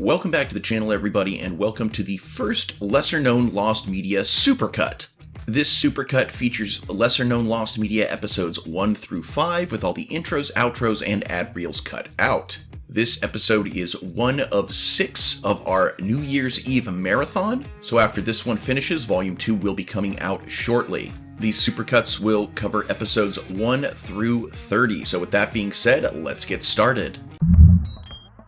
Welcome back to the channel, everybody, and welcome to the first lesser-known Lost Media Supercut. This Supercut features lesser-known Lost Media episodes 1 through 5 with all the intros, outros, and ad reels cut out. This episode is one of 6 of our New Year's Eve marathon, so after this one finishes, Volume 2 will be coming out shortly. These Supercuts will cover episodes 1 through 30, so with that being said, let's get started.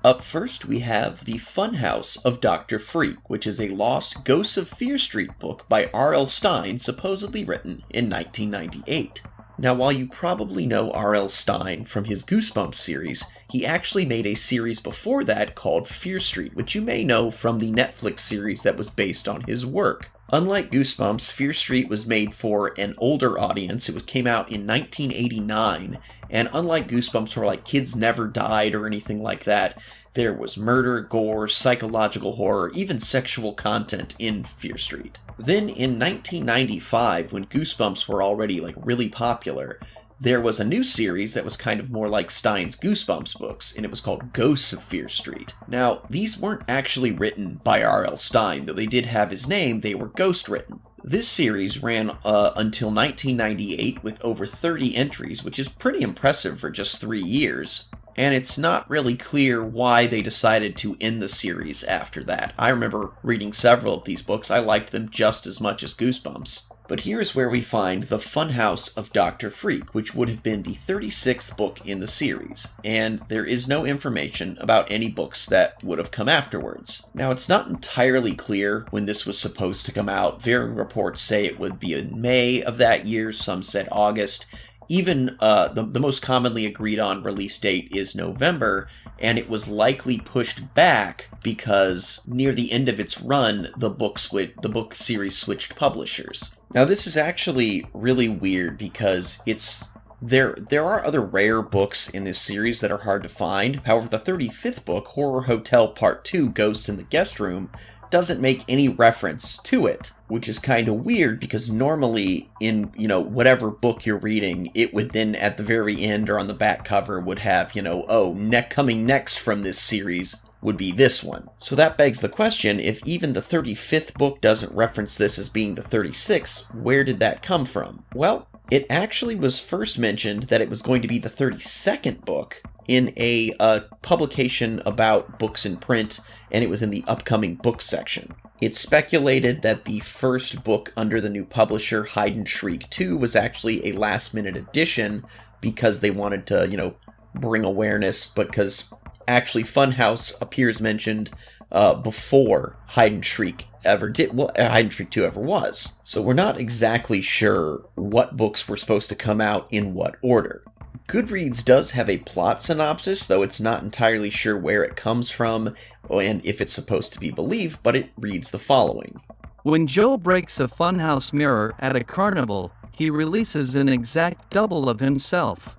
Up first, we have The Funhouse of Dr. Freak, which is a lost Ghosts of Fear Street book by R.L. Stine, supposedly written in 1998. Now, while you probably know R.L. Stine from his Goosebumps series, he actually made a series before that called Fear Street, which you may know from the Netflix series that was based on his work. Unlike Goosebumps, Fear Street was made for an older audience. It came out in 1989, and unlike Goosebumps where like kids never died or anything like that, there was murder, gore, psychological horror, even sexual content in Fear Street. Then in 1995, when Goosebumps were already like really popular, there was a new series that was kind of more like Stine's Goosebumps books, and it was called Ghosts of Fear Street. Now, these weren't actually written by R.L. Stine, though they did have his name, they were ghost-written. This series ran until 1998 with over 30 entries, which is pretty impressive for just 3 years. And it's not really clear why they decided to end the series after that. I remember reading several of these books. I liked them just as much as Goosebumps. But here's where we find The Funhouse of Dr. Freak, which would have been the 36th book in the series, and there is no information about any books that would have come afterwards. Now, it's not entirely clear when this was supposed to come out. Varying reports say it would be in May of that year, some said August. Even the most commonly agreed on release date is November, and it was likely pushed back because near the end of its run, the book series switched publishers. Now, this is actually really weird because there are other rare books in this series that are hard to find. However, the 35th book, Horror Hotel Part 2, Ghost in the Guest Room, doesn't make any reference to it, which is kind of weird because normally in, whatever book you're reading, it would then at the very end or on the back cover would have, coming next from this series would be this one. So that begs the question, if even the 35th book doesn't reference this as being the 36th, where did that come from? Well, it actually was first mentioned that it was going to be the 32nd book in a publication about books in print, and it was in the upcoming books section. It's speculated that the first book under the new publisher, Hide and Shriek 2, was actually a last-minute addition because they wanted to, bring awareness, because actually Funhouse appears mentioned before Hide and Shriek ever did. Well, Hide and Shriek 2 ever was. So we're not exactly sure what books were supposed to come out in what order. Goodreads does have a plot synopsis, though it's not entirely sure where it comes from and if it's supposed to be believed, but it reads the following. When Joe breaks a funhouse mirror at a carnival, he releases an exact double of himself.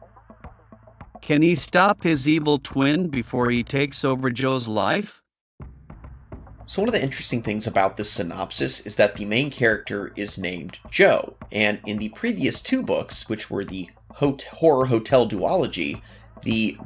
Can he stop his evil twin before he takes over Joe's life? So one of the interesting things about this synopsis is that the main character is named Joe, and in the previous 2 books, which were the Horror Hotel duology, the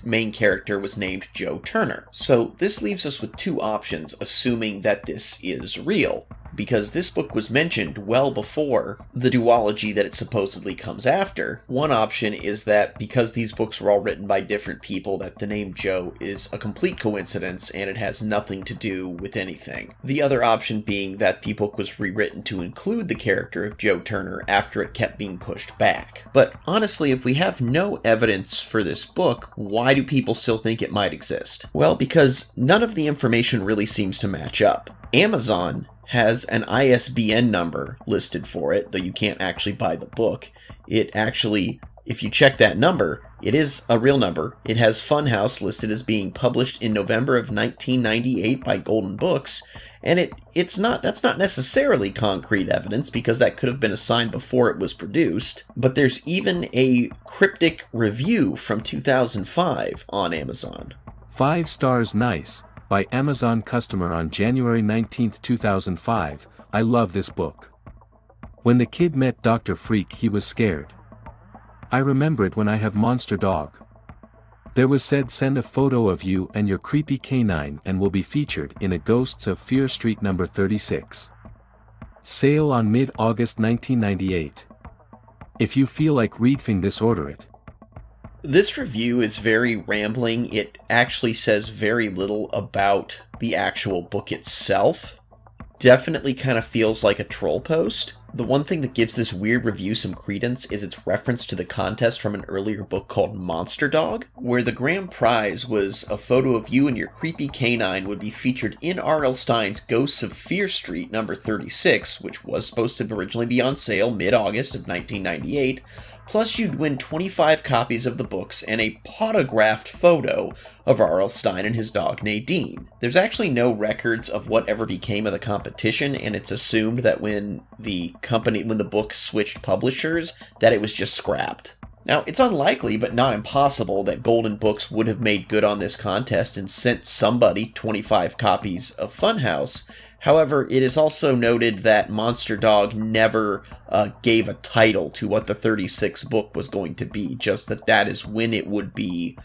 main character was named Joe Turner. So this leaves us with 2 options, assuming that this is real, because this book was mentioned well before the duology that it supposedly comes after. One option is that because these books were all written by different people, that the name Joe is a complete coincidence and it has nothing to do with anything. The other option being that the book was rewritten to include the character of Joe Turner after it kept being pushed back. But honestly, if we have no evidence for this book, why do people still think it might exist? Well, because none of the information really seems to match up. Amazon has an ISBN number listed for it, though you can't actually buy the book. It actually, if you check that number, it is a real number. It has Funhouse listed as being published in November of 1998 by Golden Books, and that's not necessarily concrete evidence because that could have been assigned before it was produced, but there's even a cryptic review from 2005 on Amazon. 5 stars nice. By Amazon customer on January 19, 2005, I love this book. When the kid met Dr. Freak he was scared. I remember it when I have monster dog. There was said send a photo of you and your creepy canine and will be featured in a Ghosts of Fear Street number 36. Sale on mid-August 1998. If you feel like reading this, order it. This review is very rambling. It actually says very little about the actual book itself. Definitely kind of feels like a troll post. The one thing that gives this weird review some credence is its reference to the contest from an earlier book called Monster Dog, where the grand prize was a photo of you and your creepy canine would be featured in R.L. Stine's Ghosts of Fear Street number 36, which was supposed to originally be on sale mid-August of 1998, plus you'd win 25 copies of the books and a potographed photo of R.L. Stine and his dog Nadine. There's actually no records of what ever became of the competition, and it's assumed that when the book switched publishers, that it was just scrapped. Now, it's unlikely, but not impossible, that Golden Books would have made good on this contest and sent somebody 25 copies of Funhouse. However, it is also noted that Monster Dog never gave a title to what the 36th book was going to be, just that is when it would be,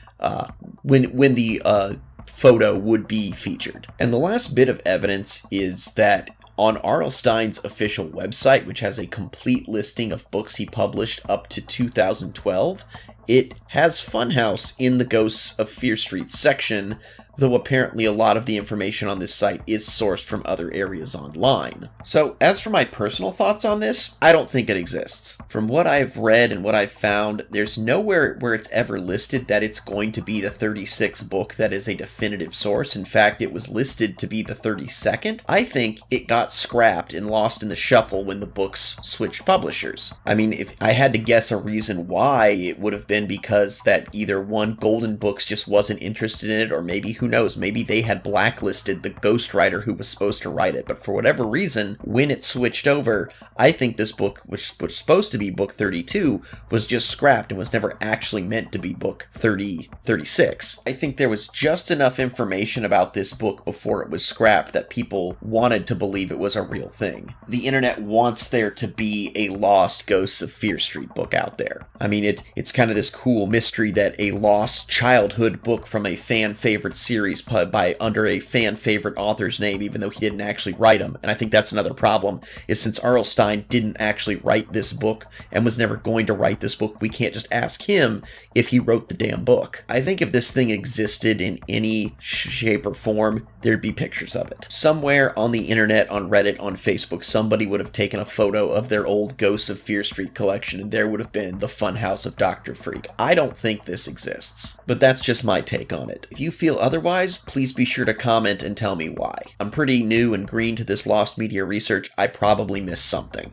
when the photo would be featured. And the last bit of evidence is that on R.L. Stine's official website, which has a complete listing of books he published up to 2012, it has Funhouse in the Ghosts of Fear Street section, though apparently a lot of the information on this site is sourced from other areas online. So, as for my personal thoughts on this, I don't think it exists. From what I've read and what I've found, there's nowhere where it's ever listed that it's going to be the 36th book that is a definitive source. In fact, it was listed to be the 32nd. I think it got scrapped and lost in the shuffle when the books switched publishers. I mean, if I had to guess a reason why, it would have been because that either one, Golden Books just wasn't interested in it, or maybe, who knows, maybe they had blacklisted the ghostwriter who was supposed to write it. But for whatever reason, when it switched over, I think this book, which was supposed to be book 32, was just scrapped and was never actually meant to be book 36. I think there was just enough information about this book before it was scrapped that people wanted to believe it was a real thing. The internet wants there to be a lost Ghosts of Fear Street book out there. I mean, it's kind of this cool mystery that a lost childhood book from a fan favorite series by under a fan favorite author's name, even though he didn't actually write them. And I think that's another problem, is since R.L. Stine didn't actually write this book and was never going to write this book, we can't just ask him if he wrote the damn book. I think if this thing existed in any shape or form, there'd be pictures of it. Somewhere on the internet, on Reddit, on Facebook, somebody would have taken a photo of their old Ghosts of Fear Street collection, and there would have been the Funhouse of Dr. Freak. I don't think this exists, but that's just my take on it. If you feel otherwise, please be sure to comment and tell me why. I'm pretty new and green to this lost media research. I probably missed something.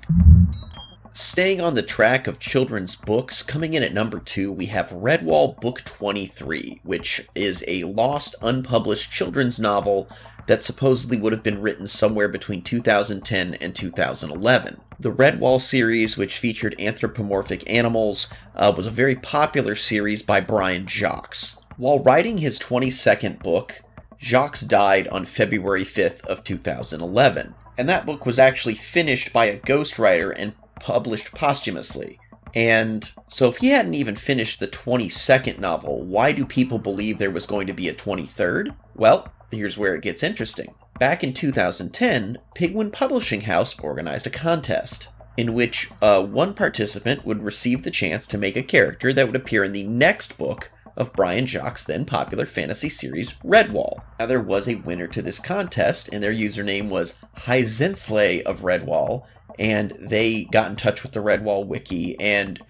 Staying on the track of children's books, coming in at number 2, we have Redwall Book 23, which is a lost, unpublished children's novel that supposedly would have been written somewhere between 2010 and 2011. The Redwall series, which featured anthropomorphic animals, was a very popular series by Brian Jacques. While writing his 22nd book, Jacques died on February 5th of 2011, and that book was actually finished by a ghostwriter and published posthumously. And so if he hadn't even finished the 22nd novel, why do people believe there was going to be a 23rd? Well, here's where it gets interesting. Back in 2010, Penguin Publishing House organized a contest in which one participant would receive the chance to make a character that would appear in the next book of Brian Jacques' then popular fantasy series, Redwall. Now, there was a winner to this contest, and their username was Hyzenthle of Redwall, and they got in touch with the Redwall wiki and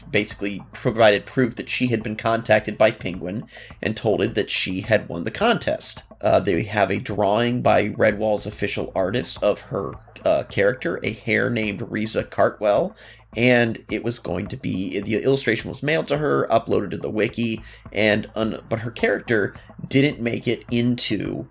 basically provided proof that she had been contacted by Penguin and told it that she had won the contest. They have a drawing by Redwall's official artist of her character, a hare named Riza Cartwell, and it was going to be, the illustration was mailed to her, uploaded to the wiki, but her character didn't make it into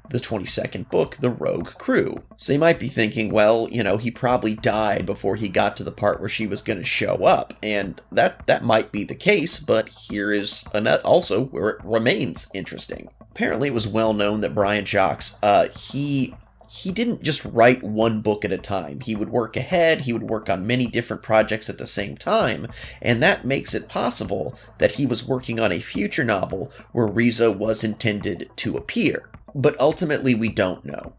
the 22nd book, The Rogue Crew. So you might be thinking, well, he probably died before he got to the part where she was going to show up, and that might be the case, but here is also where it remains interesting. Apparently it was well known that Brian Jacques, he he didn't just write one book at a time. He would work ahead, he would work on many different projects at the same time, and that makes it possible that he was working on a future novel where Riza was intended to appear. But ultimately, we don't know.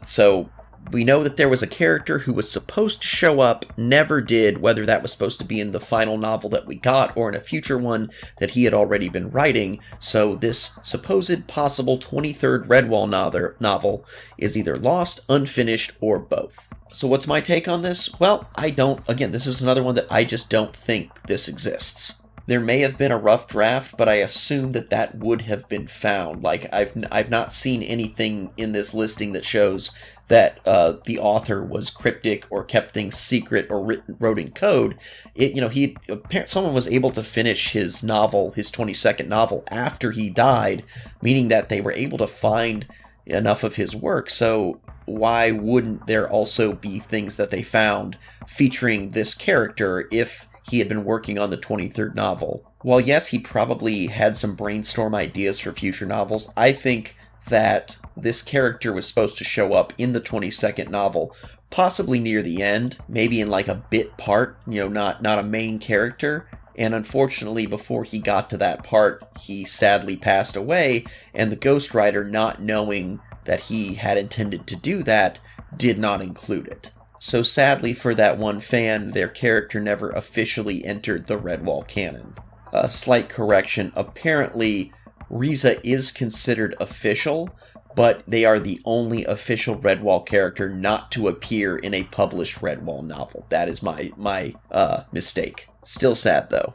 So we know that there was a character who was supposed to show up, never did, whether that was supposed to be in the final novel that we got or in a future one that he had already been writing. So this supposed possible 23rd Redwall novel is either lost, unfinished, or both. So what's my take on this? Well, again, this is another one that I just don't think this exists. There may have been a rough draft, but I assume that that would have been found. Like, I've not seen anything in this listing that shows that the author was cryptic or kept things secret or wrote in code. Someone was able to finish his novel, his 22nd novel, after he died, meaning that they were able to find enough of his work. So why wouldn't there also be things that they found featuring this character if he had been working on the 23rd novel? While yes, he probably had some brainstorm ideas for future novels, I think that this character was supposed to show up in the 22nd novel, possibly near the end, maybe in like a bit part, not a main character. And unfortunately, before he got to that part, he sadly passed away, and the ghostwriter, not knowing that he had intended to do that, did not include it. So sadly for that one fan, their character never officially entered the Redwall canon. A slight correction, apparently Riza is considered official, but they are the only official Redwall character not to appear in a published Redwall novel. That is my mistake. Still sad, though.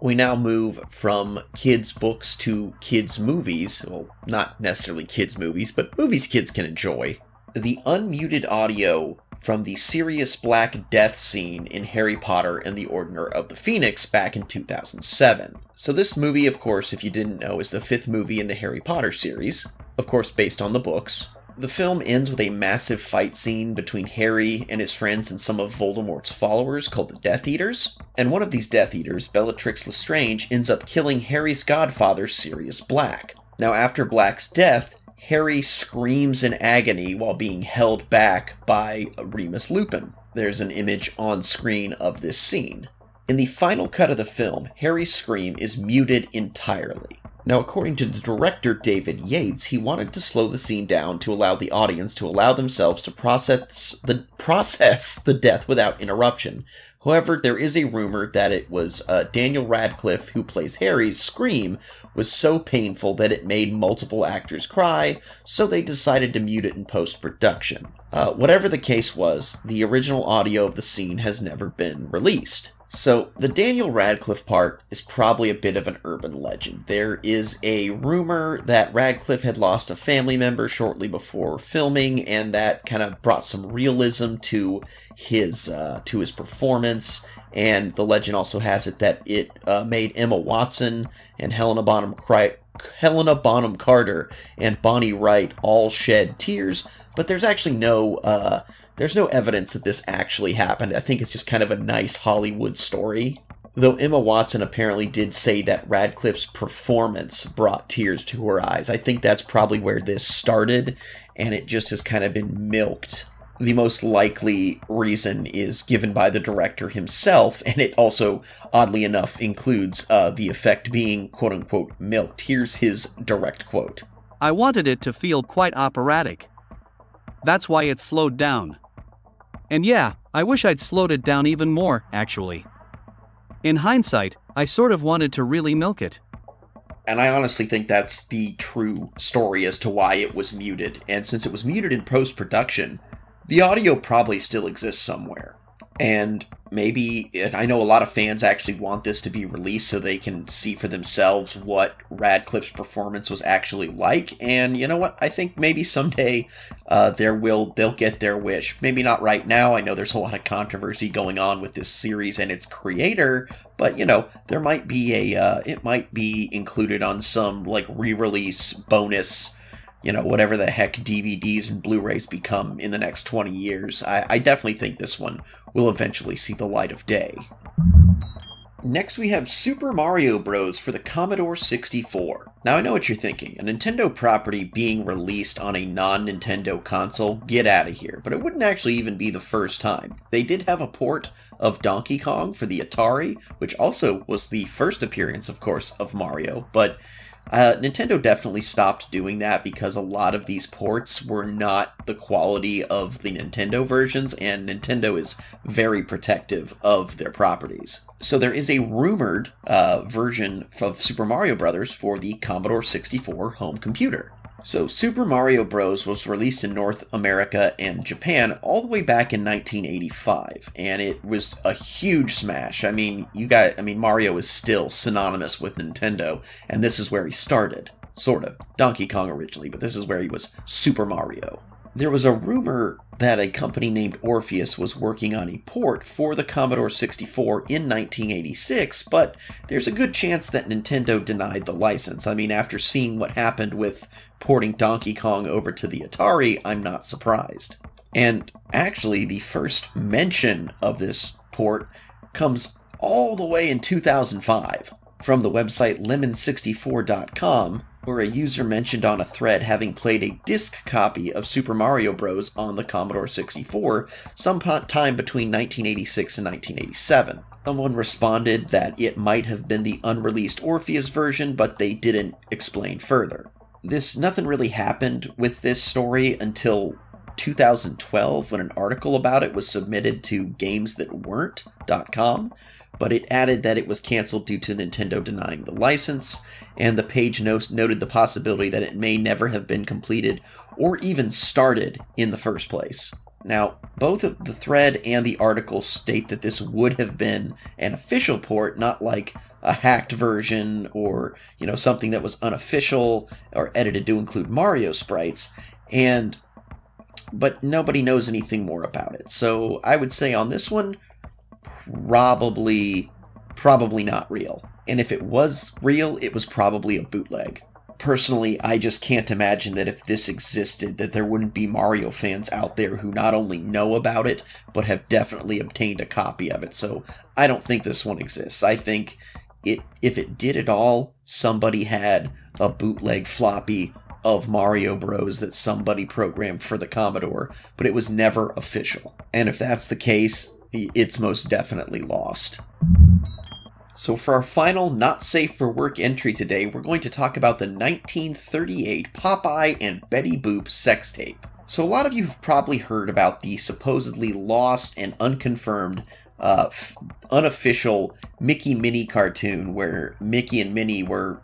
We now move from kids' books to kids' movies. Well, not necessarily kids' movies, but movies kids can enjoy. The unmuted audio from the Sirius Black death scene in Harry Potter and the Order of the Phoenix back in 2007. So this movie, of course, if you didn't know, is the 5th movie in the Harry Potter series, of course based on the books. The film ends with a massive fight scene between Harry and his friends and some of Voldemort's followers called the Death Eaters, and one of these Death Eaters, Bellatrix Lestrange, ends up killing Harry's godfather, Sirius Black. Now, after Black's death, Harry screams in agony while being held back by Remus Lupin. There's an image on screen of this scene. In the final cut of the film, Harry's scream is muted entirely. Now, according to the director David Yates, he wanted to slow the scene down to allow the audience to allow themselves to process the death without interruption. However, there is a rumor that it was Daniel Radcliffe, who plays Harry's scream, was so painful that it made multiple actors cry, so they decided to mute it in post-production. Whatever the case was, the original audio of the scene has never been released. So, the Daniel Radcliffe part is probably a bit of an urban legend. There is a rumor that Radcliffe had lost a family member shortly before filming, and that kind of brought some realism to his performance. And the legend also has it that it made Emma Watson and Helena Bonham Carter and Bonnie Wright all shed tears, but there's actually there's no evidence that this actually happened. I think it's just kind of a nice Hollywood story. Though Emma Watson apparently did say that Radcliffe's performance brought tears to her eyes. I think that's probably where this started, and it just has kind of been milked. The most likely reason is given by the director himself, and it also, oddly enough, includes the effect being quote-unquote milked. Here's his direct quote. I wanted it to feel quite operatic. That's why it's slowed down. And yeah, I wish I'd slowed it down even more, actually. In hindsight, I sort of wanted to really milk it. And I honestly think that's the true story as to why it was muted. And since it was muted in post-production, the audio probably still exists somewhere. And maybe, I know a lot of fans actually want this to be released so they can see for themselves what Radcliffe's performance was actually like. And you know what? I think maybe someday they'll get their wish. Maybe not right now. I know there's a lot of controversy going on with this series and its creator, but there might be it might be included on some like re-release bonus, whatever the heck DVDs and Blu-rays become in the next 20 years. I definitely think this one will eventually see the light of day. Next we have Super Mario Bros. For the Commodore 64. Now I know what you're thinking, a Nintendo property being released on a non-Nintendo console, get out of here. But it wouldn't actually even be the first time. They did have a port of Donkey Kong for the Atari, which also was the first appearance, of course, of Mario, but Nintendo definitely stopped doing that because a lot of these ports were not the quality of the Nintendo versions, and Nintendo is very protective of their properties. So there is a rumored version of Super Mario Bros. For the Commodore 64 home computer. So Super Mario Bros. Was released in North America and Japan all the way back in 1985, and it was a huge smash. I mean, Mario is still synonymous with Nintendo, and this is where he started. Sort of. Donkey Kong originally, but this is where he was Super Mario. There was a rumor that a company named Orpheus was working on a port for the Commodore 64 in 1986, but there's a good chance that Nintendo denied the license. I mean, after seeing what happened with porting Donkey Kong over to the Atari, I'm not surprised. And actually, the first mention of this port comes all the way in 2005 from the website lemon64.com, where a user mentioned on a thread having played a disc copy of Super Mario Bros. On the Commodore 64 sometime between 1986 and 1987. Someone responded that it might have been the unreleased Orpheus version, but they didn't explain further. Nothing really happened with this story until 2012 when an article about it was submitted to GamesThatWeren't.com, but it added that it was canceled due to Nintendo denying the license, and the page noted the possibility that it may never have been completed or even started in the first place. Now, both of the thread and the article state that this would have been an official port, not like a hacked version or, something that was unofficial or edited to include Mario sprites, but nobody knows anything more about it. So I would say on this one, probably not real. And if it was real, it was probably a bootleg. Personally, I just can't imagine that if this existed, that there wouldn't be Mario fans out there who not only know about it, but have definitely obtained a copy of it. So I don't think this one exists. I think if it did at all, somebody had a bootleg floppy of Mario Bros. That somebody programmed for the Commodore, but it was never official. And if that's the case, it's most definitely lost. So for our final not safe for work entry today, we're going to talk about the 1938 Popeye and Betty Boop sex tape. So a lot of you have probably heard about the supposedly lost and unconfirmed unofficial Mickey Minnie cartoon where Mickey and Minnie were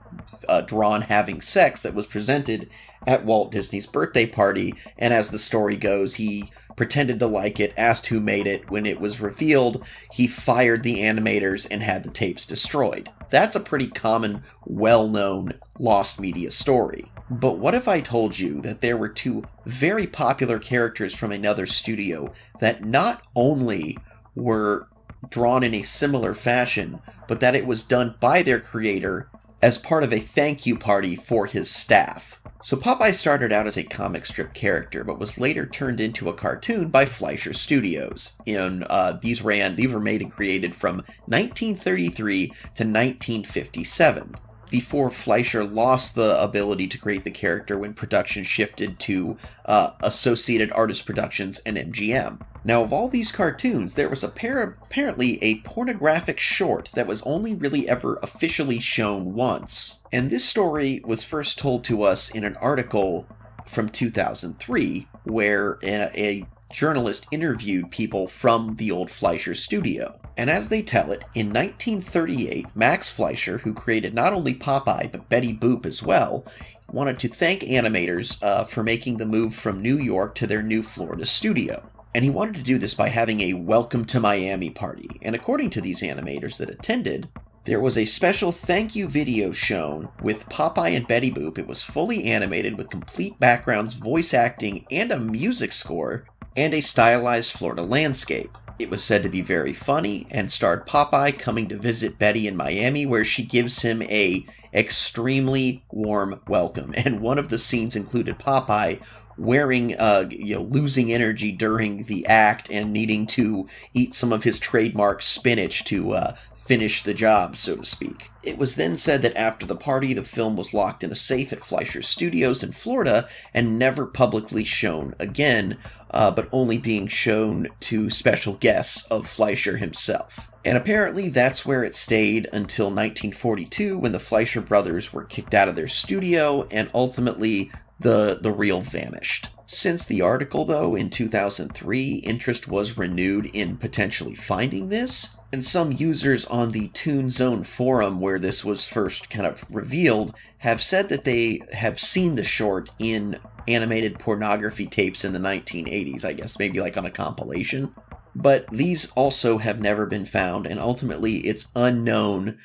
drawn having sex that was presented at Walt Disney's birthday party, and as the story goes, he pretended to like it, asked who made it. When it was revealed, he fired the animators and had the tapes destroyed. That's a pretty common, well-known lost media story. But what if I told you that there were two very popular characters from another studio that not only were drawn in a similar fashion, but that it was done by their creator as part of a thank you party for his staff? So Popeye started out as a comic strip character, but was later turned into a cartoon by Fleischer Studios. These were made and created from 1933 to 1957, before Fleischer lost the ability to create the character when production shifted to Associated Artists Productions and MGM. Now, of all these cartoons, there was apparently a pornographic short that was only really ever officially shown once. And this story was first told to us in an article from 2003, where a journalist interviewed people from the old Fleischer studio. And as they tell it, in 1938, Max Fleischer, who created not only Popeye but Betty Boop as well, wanted to thank animators for making the move from New York to their new Florida studio. And he wanted to do this by having a Welcome to Miami party. And according to these animators that attended, there was a special thank you video shown with Popeye and Betty Boop. It was fully animated with complete backgrounds, voice acting, and a music score, and a stylized Florida landscape. It was said to be very funny and starred Popeye coming to visit Betty in Miami, where she gives him a extremely warm welcome. And one of the scenes included Popeye wearing, losing energy during the act and needing to eat some of his trademark spinach to finish the job, so to speak. It was then said that after the party, the film was locked in a safe at Fleischer Studios in Florida and never publicly shown again, but only being shown to special guests of Fleischer himself. And apparently that's where it stayed until 1942, when the Fleischer brothers were kicked out of their studio, and ultimately the reel vanished. Since the article, though, in 2003, interest was renewed in potentially finding this, and some users on the Toon Zone forum, where this was first kind of revealed, have said that they have seen the short in animated pornography tapes in the 1980s, I guess, maybe like on a compilation. But these also have never been found, and ultimately it's unknown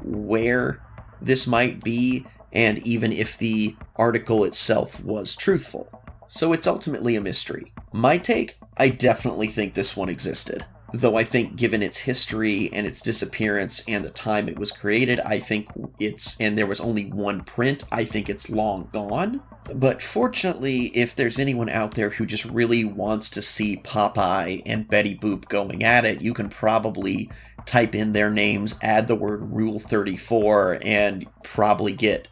where this might be, and even if the article itself was truthful. So it's ultimately a mystery. My take, I definitely think this one existed. Though I think given its history and its disappearance and the time it was created, I think and there was only one print, I think it's long gone. But fortunately, if there's anyone out there who just really wants to see Popeye and Betty Boop going at it, you can probably type in their names, add the word Rule 34, and probably get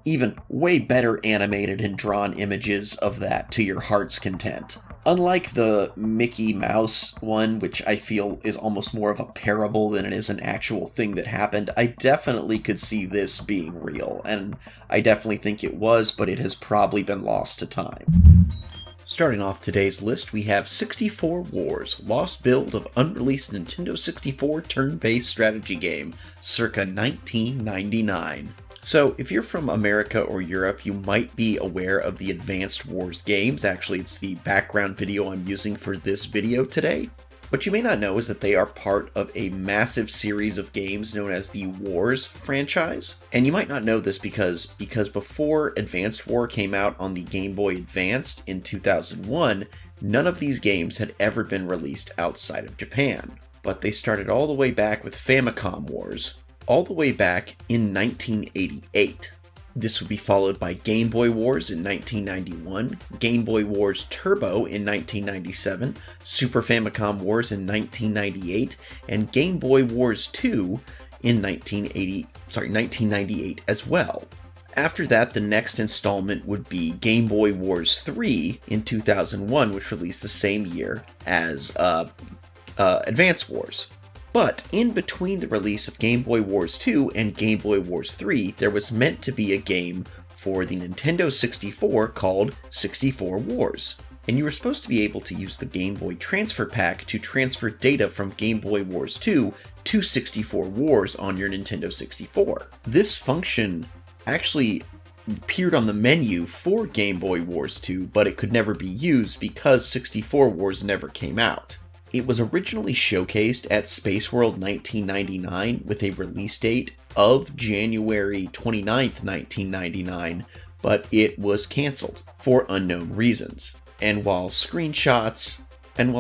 even way better animated and drawn images of that to your heart's content. Unlike the Mickey Mouse one, which I feel is almost more of a parable than it is an actual thing that happened, I definitely could see this being real, and I definitely think it was, but it has probably been lost to time. Starting off today's list, we have 64 Wars, lost build of unreleased Nintendo 64 turn-based strategy game, circa 1999. So, if you're from America or Europe, you might be aware of the Advanced Wars games. Actually, it's the background video I'm using for this video today. What you may not know is that they are part of a massive series of games known as the Wars franchise. And you might not know this because before Advanced War came out on the Game Boy Advanced in 2001, none of these games had ever been released outside of Japan. But they started all the way back with Famicom Wars, all the way back in 1988. This would be followed by Game Boy Wars in 1991, Game Boy Wars Turbo in 1997, Super Famicom Wars in 1998, and Game Boy Wars 2 in 1998 as well. After that, the next installment would be Game Boy Wars 3 in 2001, which released the same year as Advance Wars. But in between the release of Game Boy Wars 2 and Game Boy Wars 3, there was meant to be a game for the Nintendo 64 called 64 Wars. And you were supposed to be able to use the Game Boy Transfer Pack to transfer data from Game Boy Wars 2 to 64 Wars on your Nintendo 64. This function actually appeared on the menu for Game Boy Wars 2, but it could never be used because 64 Wars never came out. It was originally showcased at Space World 1999 with a release date of January 29th, 1999, but it was cancelled for unknown reasons. And while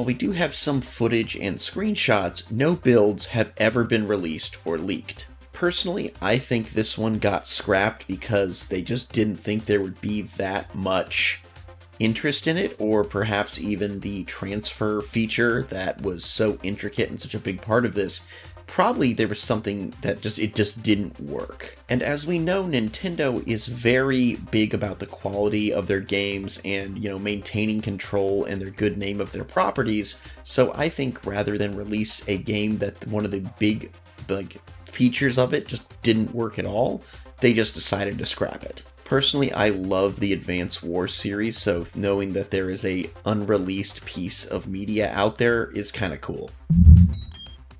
we do have some footage and screenshots, no builds have ever been released or leaked. Personally, I think this one got scrapped because they just didn't think there would be that much interest in it, or perhaps even the transfer feature that was so intricate and such a big part of this. Probably there was something that just didn't work. And as we know, Nintendo is very big about the quality of their games and, maintaining control and their good name of their properties. So I think rather than release a game that one of the big features of it just didn't work at all, they just decided to scrap it. Personally, I love the Advance Wars series, so knowing that there is a unreleased piece of media out there is kind of cool.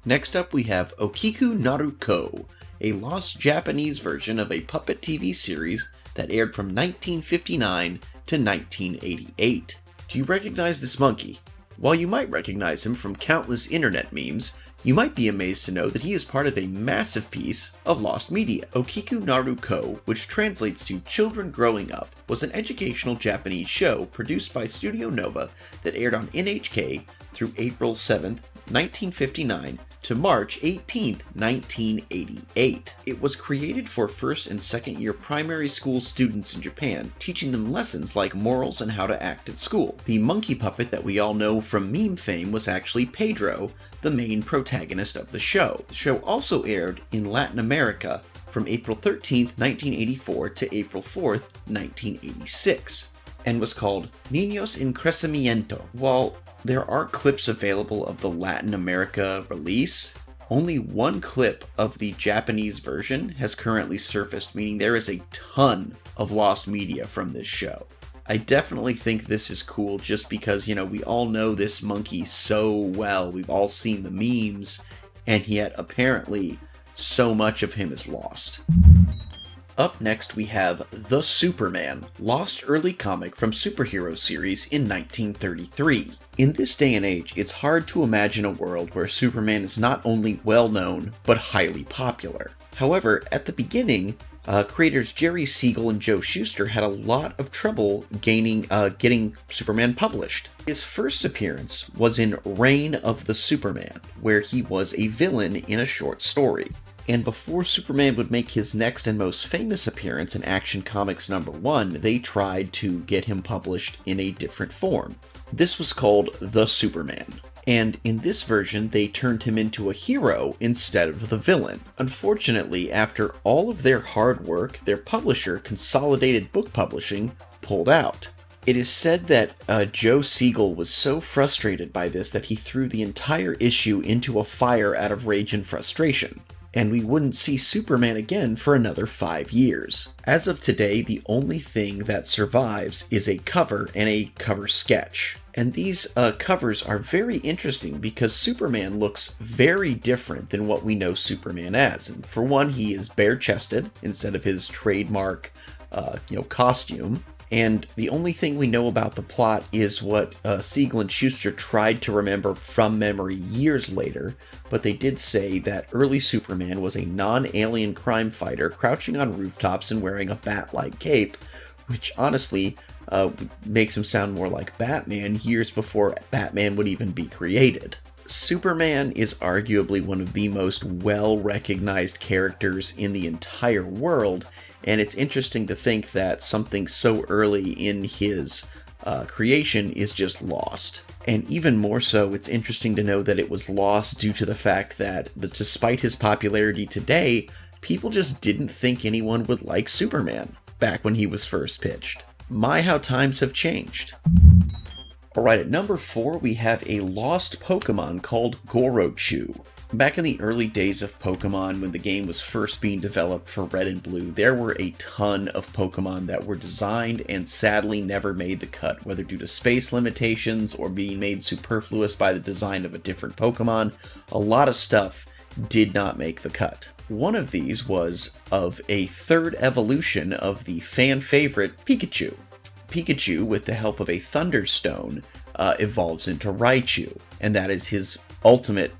Next up, we have Okiku Naruko, a lost Japanese version of a puppet TV series that aired from 1959 to 1988. Do you recognize this monkey? While you might recognize him from countless internet memes, you might be amazed to know that he is part of a massive piece of lost media. Okiku Naruko, which translates to Children Growing Up, was an educational Japanese show produced by Studio Nova that aired on NHK through April 7th, 1959 to March 18, 1988. It was created for first and second year primary school students in Japan, teaching them lessons like morals and how to act at school. The monkey puppet that we all know from meme fame was actually Pedro, the main protagonist of the show. The show also aired in Latin America from April 13, 1984 to April 4, 1986, and was called Niños en Crecimiento. While there are clips available of the Latin America release, only one clip of the Japanese version has currently surfaced, meaning there is a ton of lost media from this show. I definitely think this is cool just because, we all know this monkey so well. We've all seen the memes, and yet apparently so much of him is lost. Up next we have The Superman, lost early comic from superhero series in 1933. In this day and age, it's hard to imagine a world where Superman is not only well known, but highly popular. However, at the beginning, creators Jerry Siegel and Joe Shuster had a lot of trouble getting Superman published. His first appearance was in Reign of the Superman, where he was a villain in a short story. And before Superman would make his next and most famous appearance in Action Comics #1, they tried to get him published in a different form. This was called The Superman. And in this version, they turned him into a hero instead of the villain. Unfortunately, after all of their hard work, their publisher, Consolidated Book Publishing, pulled out. It is said that Joe Siegel was so frustrated by this that he threw the entire issue into a fire out of rage and frustration, and we wouldn't see Superman again for another 5 years. As of today, the only thing that survives is a cover and a cover sketch. And these covers are very interesting because Superman looks very different than what we know Superman as. And for one, he is bare-chested instead of his trademark, costume. And the only thing we know about the plot is what Siegel and Shuster tried to remember from memory years later, but they did say that early Superman was a non-alien crime fighter crouching on rooftops and wearing a bat-like cape, which honestly makes him sound more like Batman years before Batman would even be created. Superman is arguably one of the most well-recognized characters in the entire world, and it's interesting to think that something so early in his creation is just lost. And even more so, it's interesting to know that it was lost due to the fact that, despite his popularity today, people just didn't think anyone would like Superman back when he was first pitched. My, how times have changed. Alright, at number 4 we have a lost Pokemon called Gorochu. Back in the early days of Pokemon, when the game was first being developed for Red and Blue, there were a ton of Pokemon that were designed and sadly never made the cut, whether due to space limitations or being made superfluous by the design of a different Pokemon. A lot of stuff did not make the cut. One of these was of a third evolution of the fan favorite Pikachu. Pikachu, with the help of a Thunderstone, evolves into Raichu, and that is his ultimate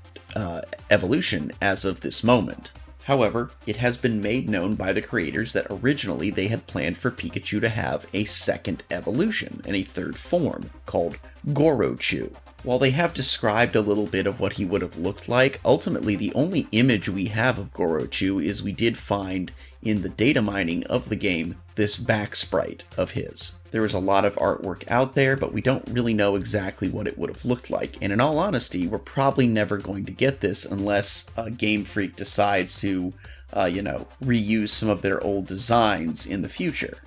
evolution as of this moment. However, it has been made known by the creators that originally they had planned for Pikachu to have a second evolution and a third form called Gorochu. While they have described a little bit of what he would have looked like, ultimately the only image we have of Gorochu is we did find in the data mining of the game this back sprite of his. There is a lot of artwork out there, but we don't really know exactly what it would have looked like. And in all honesty, we're probably never going to get this unless Game Freak decides to, reuse some of their old designs in the future.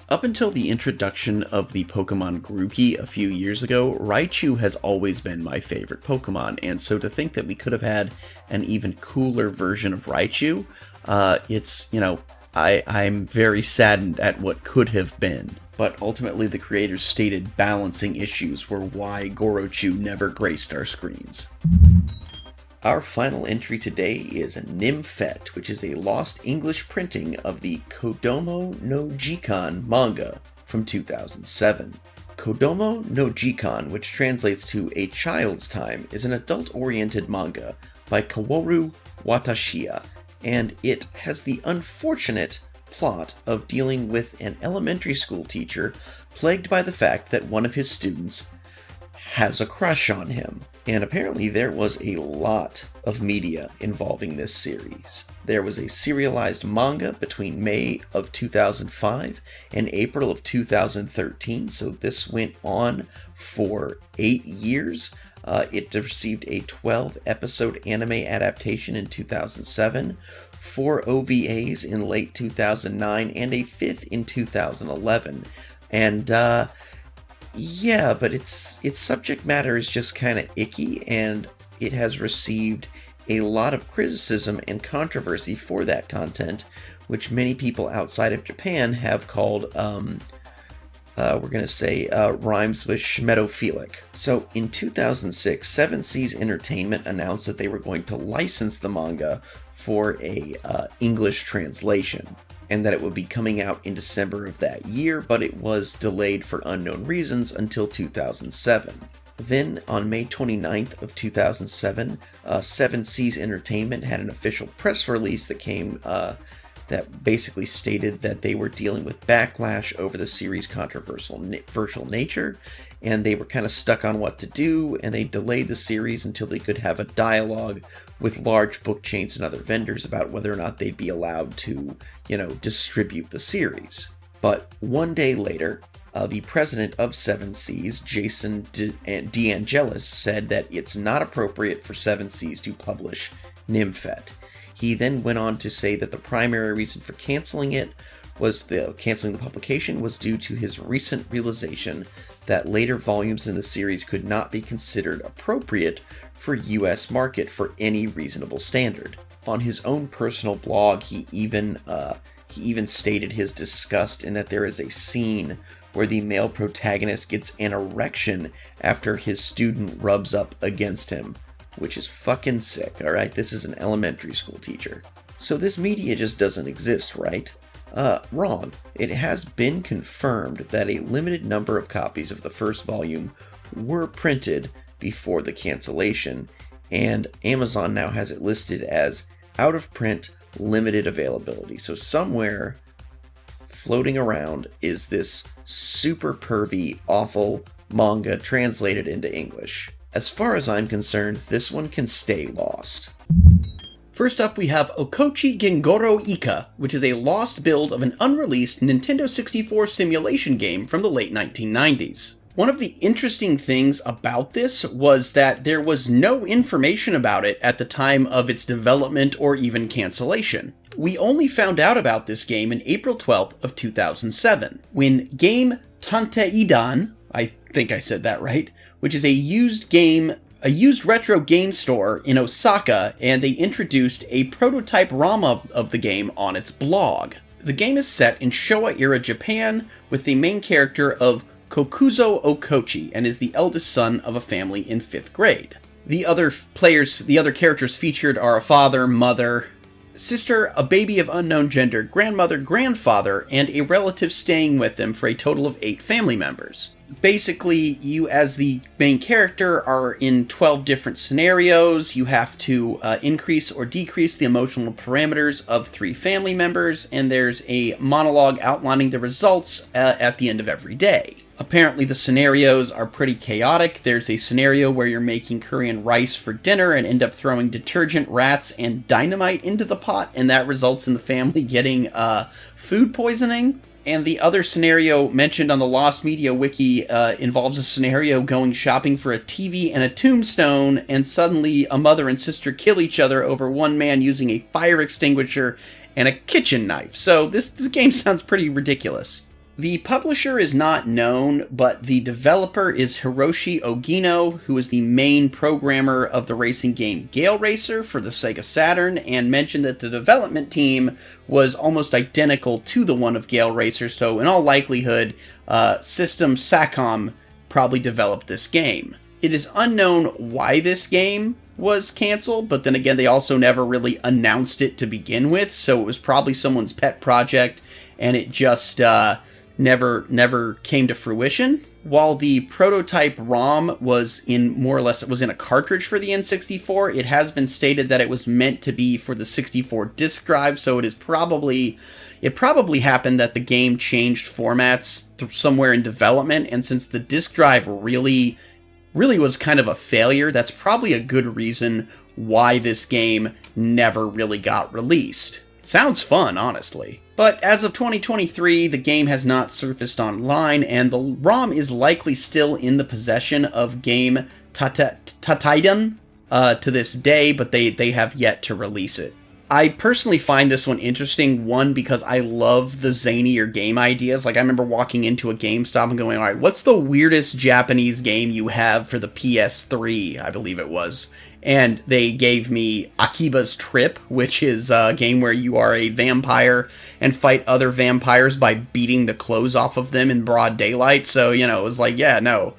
Up until the introduction of the Pokemon Grookey a few years ago, Raichu has always been my favorite Pokemon, and so to think that we could have had an even cooler version of Raichu, I'm very saddened at what could have been. But ultimately the creators stated balancing issues were why Gorochu never graced our screens. Our final entry today is Nymphette, which is a lost English printing of the Kodomo no Jikan manga from 2007. Kodomo no Jikan, which translates to A Child's Time, is an adult-oriented manga by Kaworu Watashiya, and it has the unfortunate plot of dealing with an elementary school teacher plagued by the fact that one of his students has a crush on him. And apparently there was a lot of media involving this series. There was a serialized manga between May of 2005 and April of 2013, so this went on for 8 years. It received a 12-episode anime adaptation in 2007, 4 OVAs in late 2009, and a 5th in 2011. And, yeah, but its subject matter is just kind of icky, and it has received a lot of criticism and controversy for that content, which many people outside of Japan have called, we're going to say, rhymes with schmedophilic. So in 2006, Seven Seas Entertainment announced that they were going to license the manga for a English translation, and that it would be coming out in December of that year, but it was delayed for unknown reasons until 2007. Then, on May 29th of 2007, Seven Seas Entertainment had an official press release that came that basically stated that they were dealing with backlash over the series' controversial nature, and they were kind of stuck on what to do, and they delayed the series until they could have a dialogue with large book chains and other vendors about whether or not they'd be allowed to, distribute the series. But one day later, the president of Seven Seas, Jason DeAngelis, said that it's not appropriate for Seven Seas to publish Nymphet. He then went on to say that the primary reason for canceling the publication was due to his recent realization that later volumes in the series could not be considered appropriate for US market for any reasonable standard. On his own personal blog, he even stated his disgust in that there is a scene where the male protagonist gets an erection after his student rubs up against him, which is fucking sick, alright? This is an elementary school teacher. So this media just doesn't exist, right? Wrong. It has been confirmed that a limited number of copies of the first volume were printed before the cancellation, and Amazon now has it listed as out of print, limited availability. So somewhere floating around is this super pervy, awful manga translated into English. As far as I'm concerned, this one can stay lost. First up, we have Okochi Gengoro Ika, which is a lost build of an unreleased Nintendo 64 simulation game from the late 1990s. One of the interesting things about this was that there was no information about it at the time of its development or even cancellation. We only found out about this game in April 12th of 2007, when Game Tanteidan, I think I said that right, which is a used retro game store in Osaka, and they introduced a prototype ROM of the game on its blog. The game is set in Showa-era Japan, with the main character of Kokuzo Okochi, and is the eldest son of a family in 5th grade. The other characters featured are a father, mother, sister, a baby of unknown gender, grandmother, grandfather, and a relative staying with them for a total of 8 family members. Basically, you as the main character are in 12 different scenarios. You have to increase or decrease the emotional parameters of 3 family members, and there's a monologue outlining the results at the end of every day. Apparently the scenarios are pretty chaotic. There's a scenario where you're making Korean rice for dinner and end up throwing detergent, rats, and dynamite into the pot, and that results in the family getting food poisoning. And the other scenario mentioned on the Lost Media Wiki involves a scenario going shopping for a TV and a tombstone, and suddenly a mother and sister kill each other over one man using a fire extinguisher and a kitchen knife. So this game sounds pretty ridiculous. The publisher is not known, but the developer is Hiroshi Ogino, who is the main programmer of the racing game Gale Racer for the Sega Saturn, and mentioned that the development team was almost identical to the one of Gale Racer, so in all likelihood, System Sacom probably developed this game. It is unknown why this game was canceled, but then again, they also never really announced it to begin with, so it was probably someone's pet project, and it just never came to fruition. While the prototype ROM was in a cartridge for the N64, it has been stated that it was meant to be for the 64 disk drive, so it probably happened that the game changed formats somewhere in development, and since the disk drive really really was kind of a failure. That's probably a good reason why this game never really got released. Sounds fun, honestly. But as of 2023, the game has not surfaced online, and the ROM is likely still in the possession of Game Tataiden to this day, but they have yet to release it. I personally find this one interesting, one, because I love the zanier game ideas. Like, I remember walking into a GameStop and going, all right, what's the weirdest Japanese game you have for the PS3, I believe it was? And they gave me Akiba's Trip, which is a game where you are a vampire and fight other vampires by beating the clothes off of them in broad daylight. So, you know, it was like, yeah, no.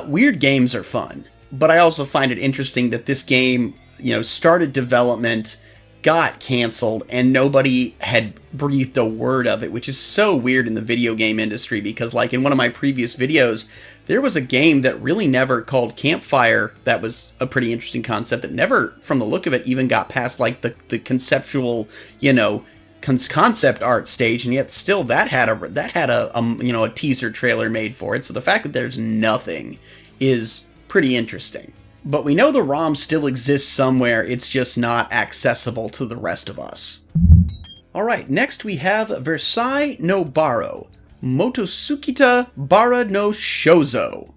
Weird games are fun. But I also find it interesting that this game, you know, started development, got canceled, and nobody had breathed a word of it, which is so weird in the video game industry, because like in one of my previous videos, there was a game that really never, called Campfire, that was a pretty interesting concept that never, from the look of it, even got past like the conceptual, you know, concept art stage, and yet still that had a you know, a teaser trailer made for it. So the fact that there's nothing is pretty interesting. But we know the ROM still exists somewhere, it's just not accessible to the rest of us. Alright, next we have Versailles no Baro, Mototsukita Bara no Shouzo.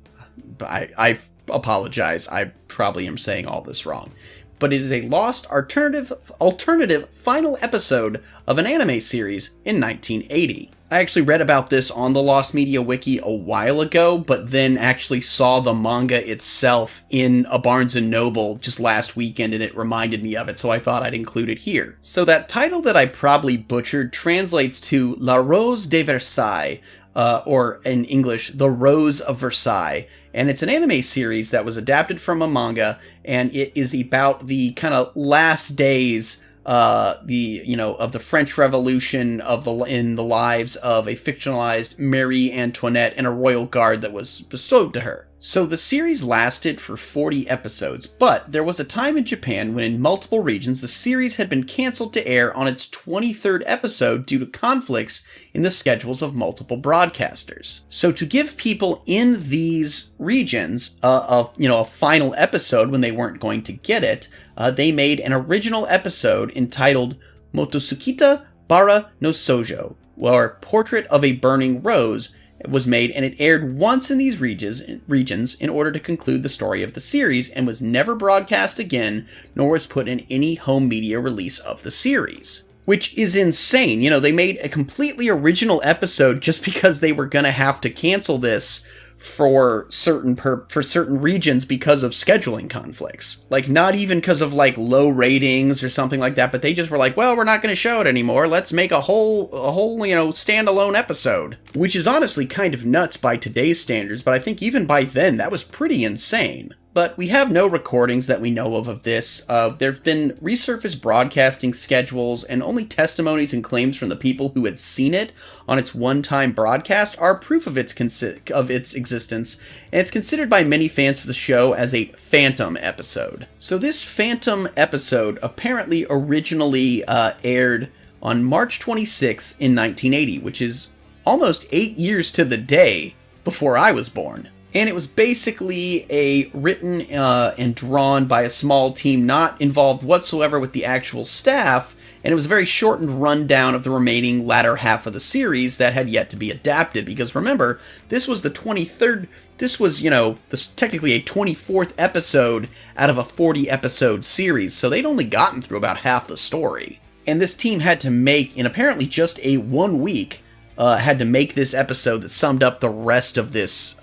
I apologize, I probably am saying all this wrong. But it is a lost alternative final episode of an anime series in 1980. I actually read about this on the Lost Media Wiki a while ago, but then actually saw the manga itself in a Barnes & Noble just last weekend, and it reminded me of it, so I thought I'd include it here. So that title that I probably butchered translates to La Rose de Versailles, or in English, The Rose of Versailles. And it's an anime series that was adapted from a manga, and it is about the kind of last days of the French Revolution in the lives of a fictionalized Marie Antoinette and a royal guard that was bestowed to her. So the series lasted for 40 episodes, but there was a time in Japan when in multiple regions the series had been canceled to air on its 23rd episode due to conflicts in the schedules of multiple broadcasters. So to give people in these regions a final episode when they weren't going to get it, they made an original episode entitled Mototsukita Bara no Shoujo, or Portrait of a Burning Rose, was made, and it aired once in these regions in order to conclude the story of the series, and was never broadcast again, nor was put in any home media release of the series. Which is insane. You know, they made a completely original episode just because they were gonna have to cancel this for certain regions because of scheduling conflicts. Like, not even because of like low ratings or something like that, but they just were like, well, we're not going to show it anymore. Let's make a whole standalone episode. Which is honestly kind of nuts by today's standards, but I think even by then that was pretty insane. But we have no recordings that we know of this. There have been resurfaced broadcasting schedules, and only testimonies and claims from the people who had seen it on its one-time broadcast are proof of its existence, and it's considered by many fans of the show as a phantom episode. So this phantom episode apparently originally aired on March 26th in 1980, which is almost 8 years to the day before I was born. And it was basically written and drawn by a small team not involved whatsoever with the actual staff, and it was a very shortened rundown of the remaining latter half of the series that had yet to be adapted, because remember, this was the 23rd, this was, technically a 24th episode out of a 40-episode series, so they'd only gotten through about half the story. And this team had to make, in apparently just a 1 week, had to make this episode that summed up the rest of this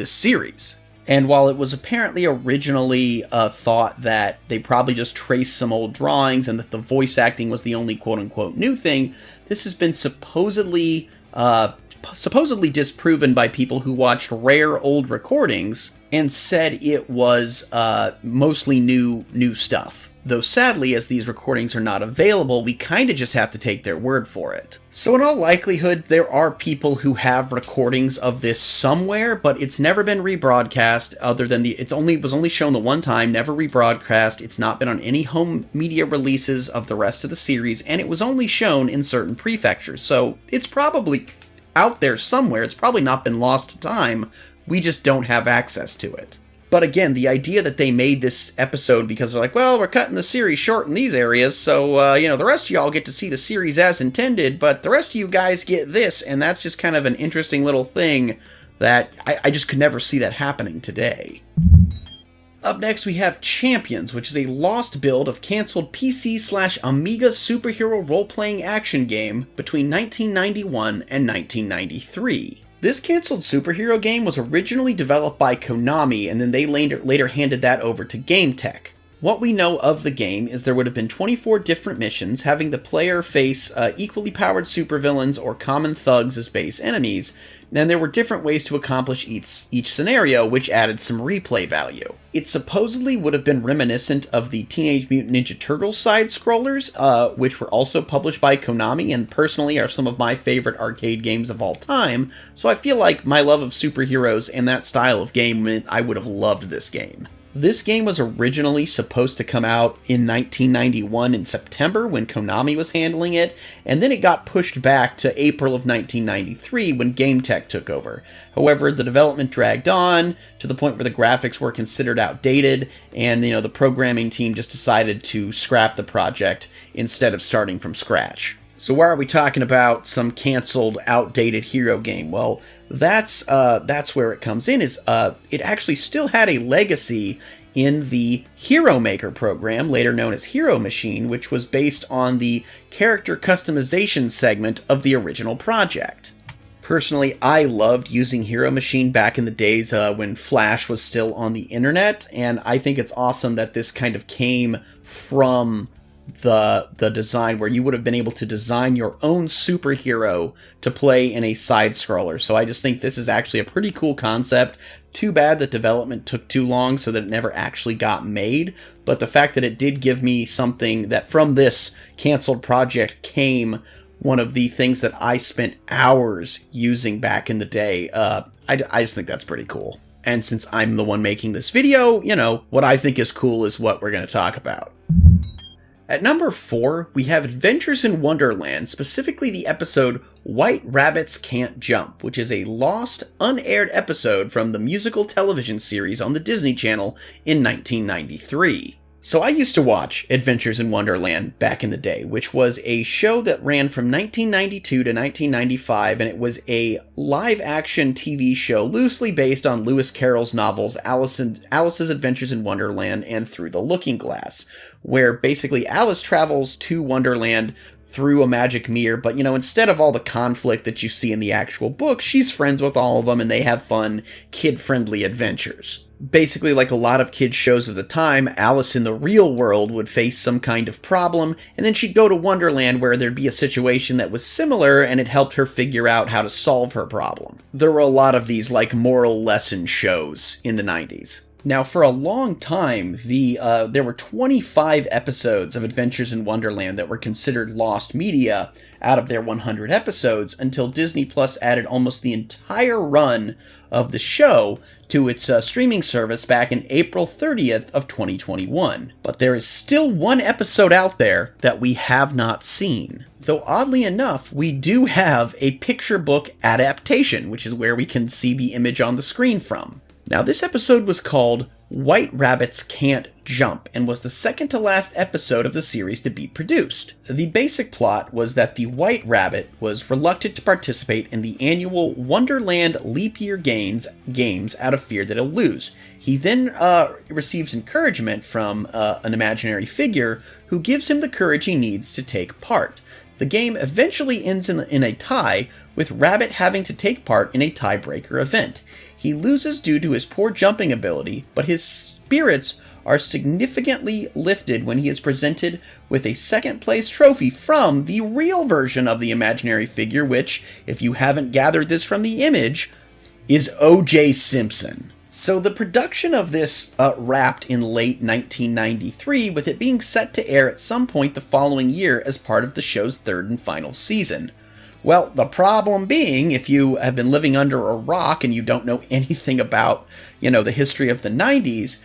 series. And while it was apparently originally thought that they probably just traced some old drawings and that the voice acting was the only quote-unquote new thing, this has been supposedly disproven by people who watched rare old recordings and said it was mostly new stuff. Though sadly, as these recordings are not available, we kinda just have to take their word for it. So in all likelihood, there are people who have recordings of this somewhere, but it's never been rebroadcast other than it was only shown the one time, never rebroadcast. It's not been on any home media releases of the rest of the series, and it was only shown in certain prefectures. So it's probably out there somewhere. It's probably not been lost to time. We just don't have access to it. But again, the idea that they made this episode because they're like, well, we're cutting the series short in these areas, so, the rest of y'all get to see the series as intended, but the rest of you guys get this, and that's just kind of an interesting little thing that I just could never see that happening today. Up next, we have Champions, which is a lost build of canceled PC/Amiga superhero role-playing action game between 1991 and 1993. This canceled superhero game was originally developed by Konami, and then they later handed that over to GameTech. What we know of the game is there would have been 24 different missions, having the player face equally powered supervillains or common thugs as base enemies, and there were different ways to accomplish each scenario, which added some replay value. It supposedly would have been reminiscent of the Teenage Mutant Ninja Turtles side-scrollers, which were also published by Konami, and personally are some of my favorite arcade games of all time, so I feel like my love of superheroes and that style of game meant I would have loved this game. This game was originally supposed to come out in 1991 in September when Konami was handling it, and then it got pushed back to April of 1993 when GameTech took over. However, the development dragged on to the point where the graphics were considered outdated, and the programming team just decided to scrap the project instead of starting from scratch. So why are we talking about some canceled, outdated hero game? Well, that's where it comes in, is it actually still had a legacy in the Hero Maker program, later known as Hero Machine, which was based on the character customization segment of the original project. Personally, I loved using Hero Machine back in the days when Flash was still on the internet, and I think it's awesome that this kind of came from the design where you would have been able to design your own superhero to play in a side-scroller. So I just think this is actually a pretty cool concept. Too bad that development took too long so that it never actually got made, but the fact that it did give me something that from this canceled project came one of the things that I spent hours using back in the day, I just think that's pretty cool. And since I'm the one making this video, what I think is cool is what we're going to talk about. At number 4, we have Adventures in Wonderland, specifically the episode White Rabbits Can't Jump, which is a lost, unaired episode from the musical television series on the Disney Channel in 1993. So I used to watch Adventures in Wonderland back in the day, which was a show that ran from 1992 to 1995, and it was a live-action TV show loosely based on Lewis Carroll's novels Alice's Adventures in Wonderland and Through the Looking Glass, where basically Alice travels to Wonderland through a magic mirror, but instead of all the conflict that you see in the actual book, she's friends with all of them and they have fun, kid-friendly adventures. Basically, like a lot of kids' shows of the time, Alice in the real world would face some kind of problem, and then she'd go to Wonderland where there'd be a situation that was similar, and it helped her figure out how to solve her problem. There were a lot of these, moral lesson shows in the 90s. Now, for a long time, there were 25 episodes of Adventures in Wonderland that were considered lost media out of their 100 episodes until Disney Plus added almost the entire run of the show to its streaming service back in April 30th of 2021. But there is still one episode out there that we have not seen. Though oddly enough, we do have a picture book adaptation, which is where we can see the image on the screen from. Now, this episode was called White Rabbits Can't Jump and was the second to last episode of the series to be produced. The basic plot was that the White Rabbit was reluctant to participate in the annual Wonderland Leap Year Games out of fear that he'll lose. He then receives encouragement from an imaginary figure who gives him the courage he needs to take part. The game eventually ends in a tie, with Rabbit having to take part in a tiebreaker event. He loses due to his poor jumping ability, but his spirits are significantly lifted when he is presented with a second-place trophy from the real version of the imaginary figure, which, if you haven't gathered this from the image, is O.J. Simpson. So the production of this wrapped in late 1993, with it being set to air at some point the following year as part of the show's third and final season. Well, the problem being, if you have been living under a rock and you don't know anything about, the history of the 90s,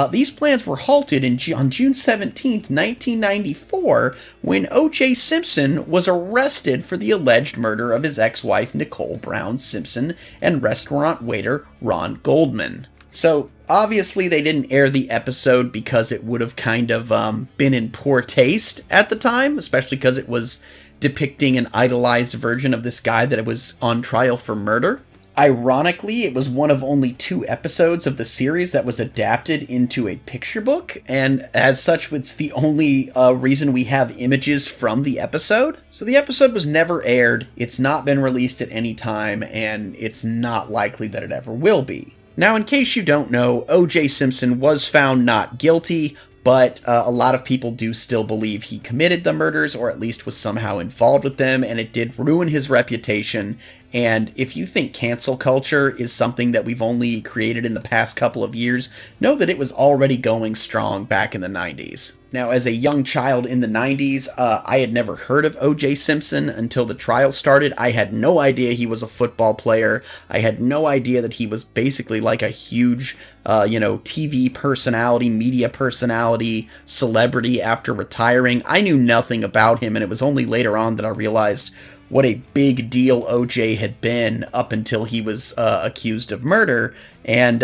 these plans were halted on June 17, 1994, when O.J. Simpson was arrested for the alleged murder of his ex-wife Nicole Brown Simpson and restaurant waiter Ron Goldman. So, Obviously, they didn't air the episode because it would have kind of been in poor taste at the time, especially because it was depicting an idolized version of this guy that was on trial for murder. Ironically, it was one of only 2 episodes of the series that was adapted into a picture book, and as such, it's the only reason we have images from the episode. So the episode was never aired, it's not been released at any time, and it's not likely that it ever will be. Now, in case you don't know, O.J. Simpson was found not guilty, but a lot of people do still believe he committed the murders, or at least was somehow involved with them, and it did ruin his reputation. And if you think cancel culture is something that we've only created in the past couple of years, know that it was already going strong back in the 90s. Now, as a young child in the 90s, I had never heard of O.J. Simpson until the trial started. I had no idea he was a football player. I had no idea that he was basically like a huge, TV personality, media personality, celebrity after retiring. I knew nothing about him, and it was only later on that I realized what a big deal OJ had been up until he was accused of murder. And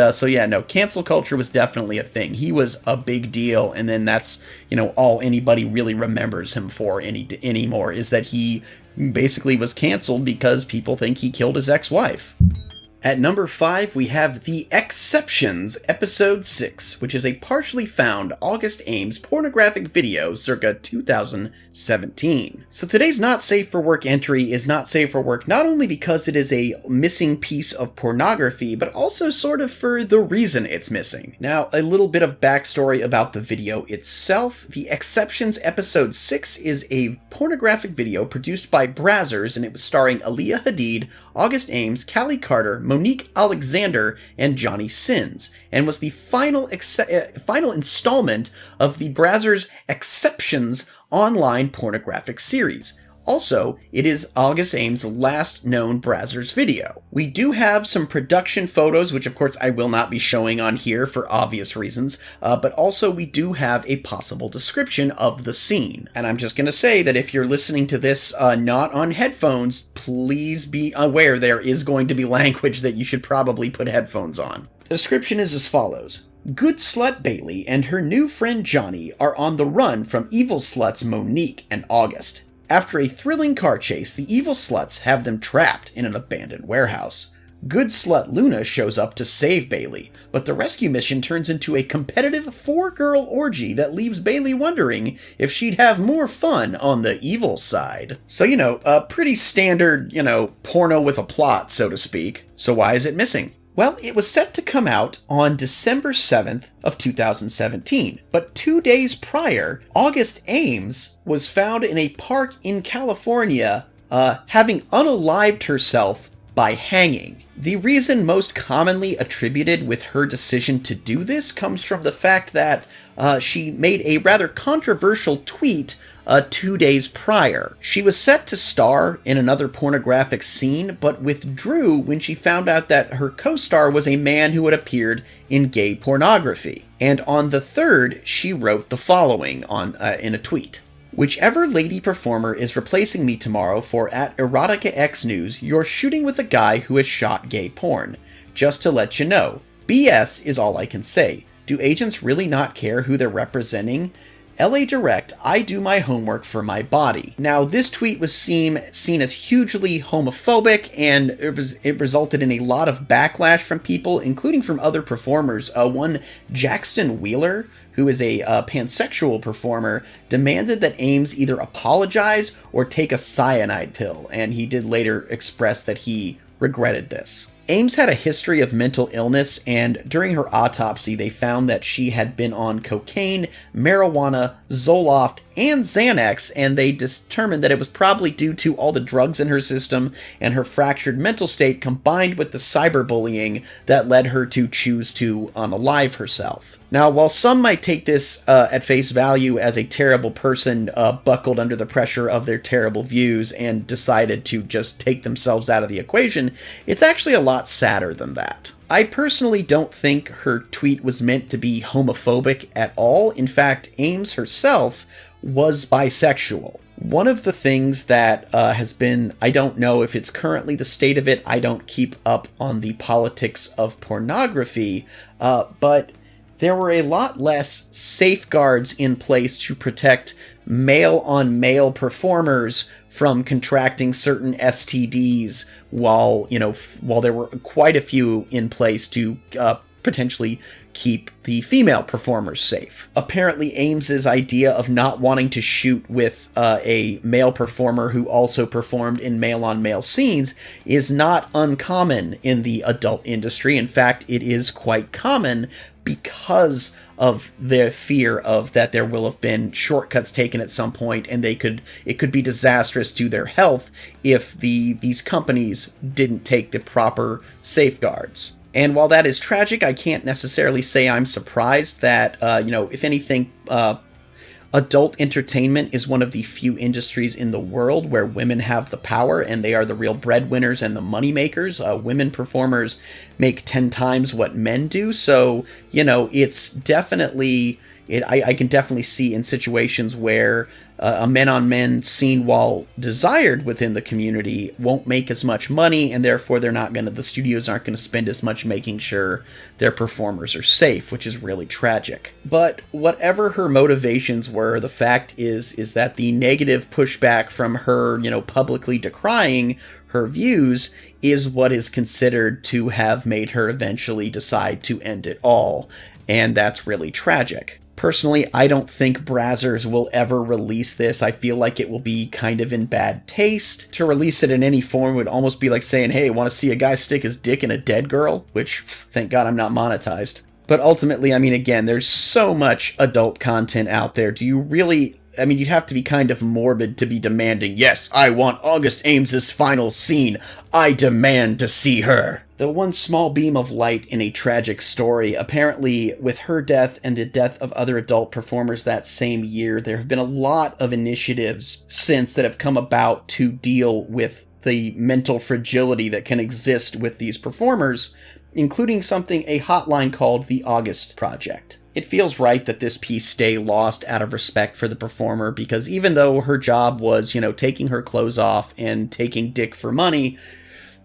cancel culture was definitely a thing. He was a big deal, and then that's, all anybody really remembers him for anymore, is that he basically was canceled because people think he killed his ex-wife. At number 5, we have The Exceptions, Episode 6, which is a partially found August Ames pornographic video circa 2017. So today's Not Safe for Work entry is not safe for work not only because it is a missing piece of pornography, but also sort of for the reason it's missing. Now, a little bit of backstory about the video itself. The Exceptions Episode 6 is a pornographic video produced by Brazzers, and it was starring Aaliyah Hadid, August Ames, Callie Carter, Monique Alexander, and Johnny Sins, and was the final installment of the Brazzers Exceptions online pornographic series. Also, it is August Ames' last known Brazzers video. We do have some production photos, which of course I will not be showing on here for obvious reasons, but also we do have a possible description of the scene. And I'm just going to say that if you're listening to this not on headphones, please be aware there is going to be language that you should probably put headphones on. The description is as follows. Good slut Bailey and her new friend Johnny are on the run from evil sluts Monique and August. After a thrilling car chase, the evil sluts have them trapped in an abandoned warehouse. Good slut Luna shows up to save Bailey, but the rescue mission turns into a competitive 4-girl orgy that leaves Bailey wondering if she'd have more fun on the evil side. So, a pretty standard, porno with a plot, so to speak. So why is it missing? Well, it was set to come out on December 7th of 2017, but 2 days prior, August Ames was found in a park in California, having unalived herself by hanging. The reason most commonly attributed with her decision to do this comes from the fact that she made a rather controversial tweet 2 days prior. She was set to star in another pornographic scene, but withdrew when she found out that her co-star was a man who had appeared in gay pornography. And on the 3rd, she wrote the following in a tweet. Whichever lady performer is replacing me tomorrow for @EroticaX News, you're shooting with a guy who has shot gay porn. Just to let you know, BS is all I can say. Do agents really not care who they're representing? LA Direct, I do my homework for my body. Now, this tweet was seen as hugely homophobic, and it resulted in a lot of backlash from people, including from other performers. One, Jackson Wheeler, who is a pansexual performer, demanded that Ames either apologize or take a cyanide pill, and he did later express that he regretted this. Ames had a history of mental illness, and during her autopsy they found that she had been on cocaine, marijuana, Zoloft, and Xanax, and they determined that it was probably due to all the drugs in her system and her fractured mental state combined with the cyberbullying that led her to choose to unalive herself. Now, while some might take this at face value as a terrible person buckled under the pressure of their terrible views and decided to just take themselves out of the equation, it's actually a lot sadder than that. I personally don't think her tweet was meant to be homophobic at all. In fact, Ames herself was bisexual. One of the things that has been, I don't know if it's currently the state of it, I don't keep up on the politics of pornography, but there were a lot less safeguards in place to protect male-on-male performers from contracting certain STDs, while there were quite a few in place to potentially keep the female performers safe. Apparently Ames's idea of not wanting to shoot with a male performer who also performed in male-on-male scenes is not uncommon in the adult industry. In fact, it is quite common because of the fear of that there will have been shortcuts taken at some point, and it could be disastrous to their health if these companies didn't take the proper safeguards. And while that is tragic, I can't necessarily say I'm surprised that, if anything, adult entertainment is one of the few industries in the world where women have the power and they are the real breadwinners and the moneymakers. Women performers make 10 times what men do. So, it's definitely, I can definitely see in situations where a men-on-men scene, while desired within the community, won't make as much money, and therefore the studios aren't going to spend as much making sure their performers are safe, which is really tragic. But whatever her motivations were, the fact is that the negative pushback from her, publicly decrying her views is what is considered to have made her eventually decide to end it all, and that's really tragic. Personally, I don't think Brazzers will ever release this. I feel like it will be kind of in bad taste. To release it in any form would almost be like saying, hey, want to see a guy stick his dick in a dead girl? Which, thank God I'm not monetized. But ultimately, again, there's so much adult content out there. Do you really... you'd have to be kind of morbid to be demanding, yes, I want August Ames's final scene. I demand to see her. The one small beam of light in a tragic story, apparently with her death and the death of other adult performers that same year, there have been a lot of initiatives since that have come about to deal with the mental fragility that can exist with these performers, including a hotline called the August Project. It feels right that this piece stay lost out of respect for the performer, because even though her job was, taking her clothes off and taking dick for money,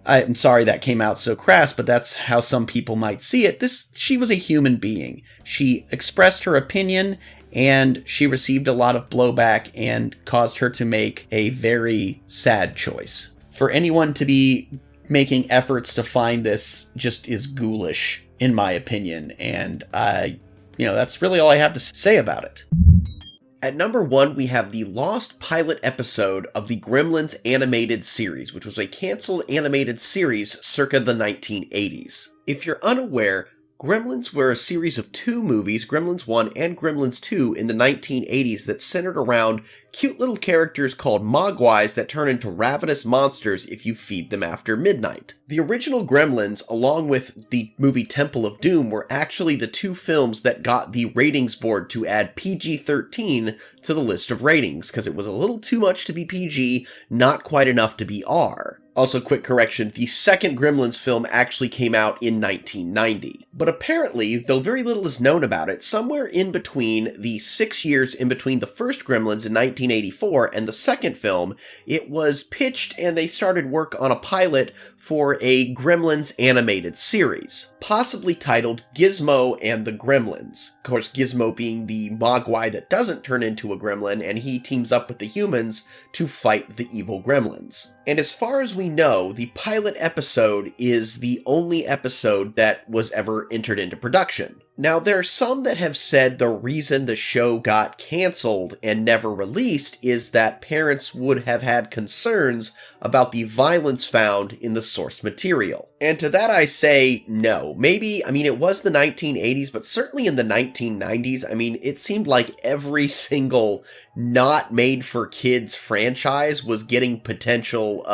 I'm sorry that came out so crass, but that's how some people might see it. She was a human being. She expressed her opinion, and she received a lot of blowback and caused her to make a very sad choice. For anyone to be making efforts to find this just is ghoulish, in my opinion, and that's really all I have to say about it. At number 1, we have the lost pilot episode of the Gremlins animated series, which was a canceled animated series circa the 1980s. If you're unaware, Gremlins were a series of 2 movies, Gremlins 1 and Gremlins 2, in the 1980s that centered around cute little characters called Mogwais that turn into ravenous monsters if you feed them after midnight. The original Gremlins, along with the movie Temple of Doom, were actually the 2 films that got the ratings board to add PG-13 to the list of ratings, because it was a little too much to be PG, not quite enough to be R. Also, quick correction, the second Gremlins film actually came out in 1990. But apparently, though very little is known about it, somewhere in between the 6 years in between the first Gremlins in 1984 and the second film, it was pitched and they started work on a pilot for a Gremlins animated series, possibly titled Gizmo and the Gremlins. Of course, Gizmo being the Mogwai that doesn't turn into a gremlin, and he teams up with the humans to fight the evil gremlins. And as far as we know, the pilot episode is the only episode that was ever entered into production. Now, there are some that have said the reason the show got canceled and never released is that parents would have had concerns about the violence found in the source material. And to that I say no. Maybe, it was the 1980s, but certainly in the 1990s, it seemed like every single not made for kids franchise was getting potential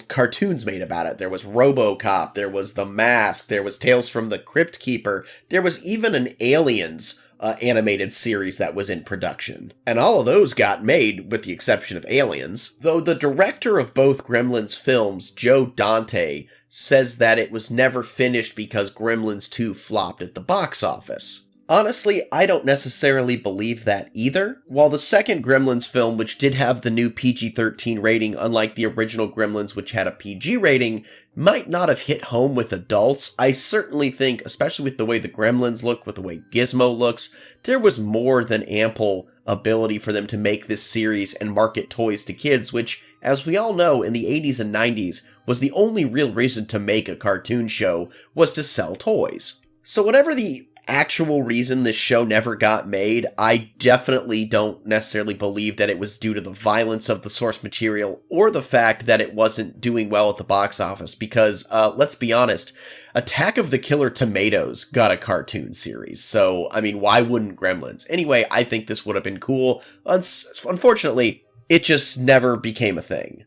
cartoons made about it. There was RoboCop, there was The Mask, there was Tales from the Crypt Keeper, there was even an Aliens animated series that was in production. And all of those got made, with the exception of Aliens. Though the director of both Gremlins films, Joe Dante, says that it was never finished because Gremlins 2 flopped at the box office. Honestly, I don't necessarily believe that either. While the second Gremlins film, which did have the new PG-13 rating, unlike the original Gremlins, which had a PG rating, might not have hit home with adults, I certainly think, especially with the way the Gremlins look, with the way Gizmo looks, there was more than ample ability for them to make this series and market toys to kids, which, as we all know, in the 80s and 90s, was the only real reason to make a cartoon show, was to sell toys. So whatever the actual reason this show never got made, I definitely don't necessarily believe that it was due to the violence of the source material or the fact that it wasn't doing well at the box office, because, let's be honest, Attack of the Killer Tomatoes got a cartoon series, so, I mean, why wouldn't Gremlins? Anyway, I think this would have been cool. Unfortunately, it just never became a thing.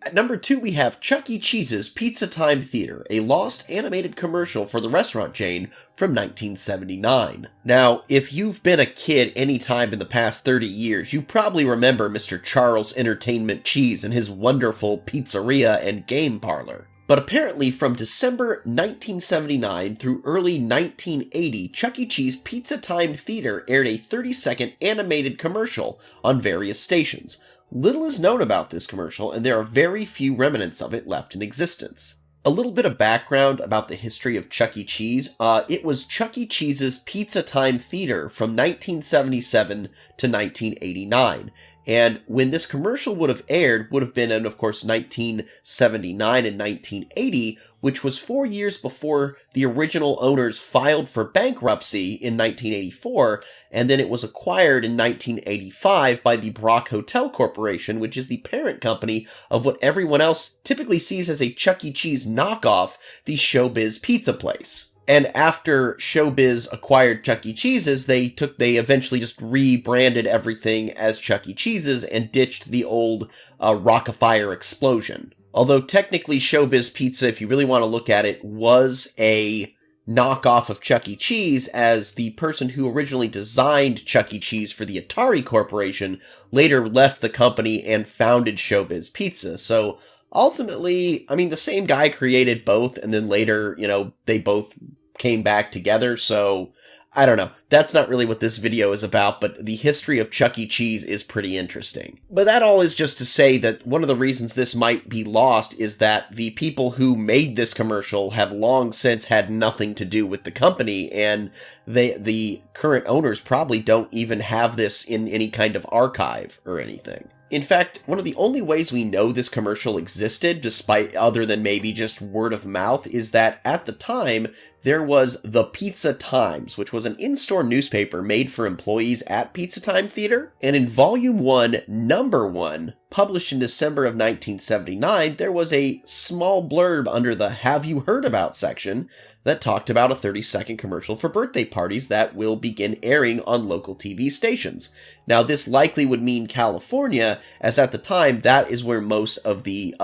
At number 2, we have Chuck E. Cheese's Pizza Time Theater, a lost animated commercial for the restaurant chain from 1979. Now, if you've been a kid any time in the past 30 years, you probably remember Mr. Charles Entertainment Cheese and his wonderful pizzeria and game parlor. But apparently from December 1979 through early 1980, Chuck E. Cheese Pizza Time Theater aired a 30-second animated commercial on various stations. Little is known about this commercial, and there are very few remnants of it left in existence. A little bit of background about the history of Chuck E. Cheese. It was Chuck E. Cheese's Pizza Time Theater from 1977 to 1989. And when this commercial would have aired, would have been in, of course, 1979 and 1980, which was 4 years before the original owners filed for bankruptcy in 1984, and then it was acquired in 1985 by the Brock Hotel Corporation, which is the parent company of what everyone else typically sees as a Chuck E. Cheese knockoff, the Showbiz Pizza place. And after Showbiz acquired Chuck E. Cheese's, they eventually just rebranded everything as Chuck E. Cheese's and ditched the old Rockafire Explosion. Although technically Showbiz Pizza, if you really want to look at it, was a knockoff of Chuck E. Cheese, as the person who originally designed Chuck E. Cheese for the Atari Corporation later left the company and founded Showbiz Pizza. So ultimately, I mean, the same guy created both, and then later, they both came back together, so I don't know. That's not really what this video is about, but the history of Chuck E. Cheese is pretty interesting. But that all is just to say that one of the reasons this might be lost is that the people who made this commercial have long since had nothing to do with the company, and the current owners probably don't even have this in any kind of archive or anything. In fact, one of the only ways we know this commercial existed, despite other than maybe just word of mouth, is that at the time, there was the Pizza Times, which was an in-store newspaper made for employees at Pizza Time Theater. And in Volume 1, Number 1, published in December of 1979, there was a small blurb under the Have You Heard About section that talked about a 30-second commercial for birthday parties that will begin airing on local TV stations. Now, this likely would mean California, as at the time, that is where most of the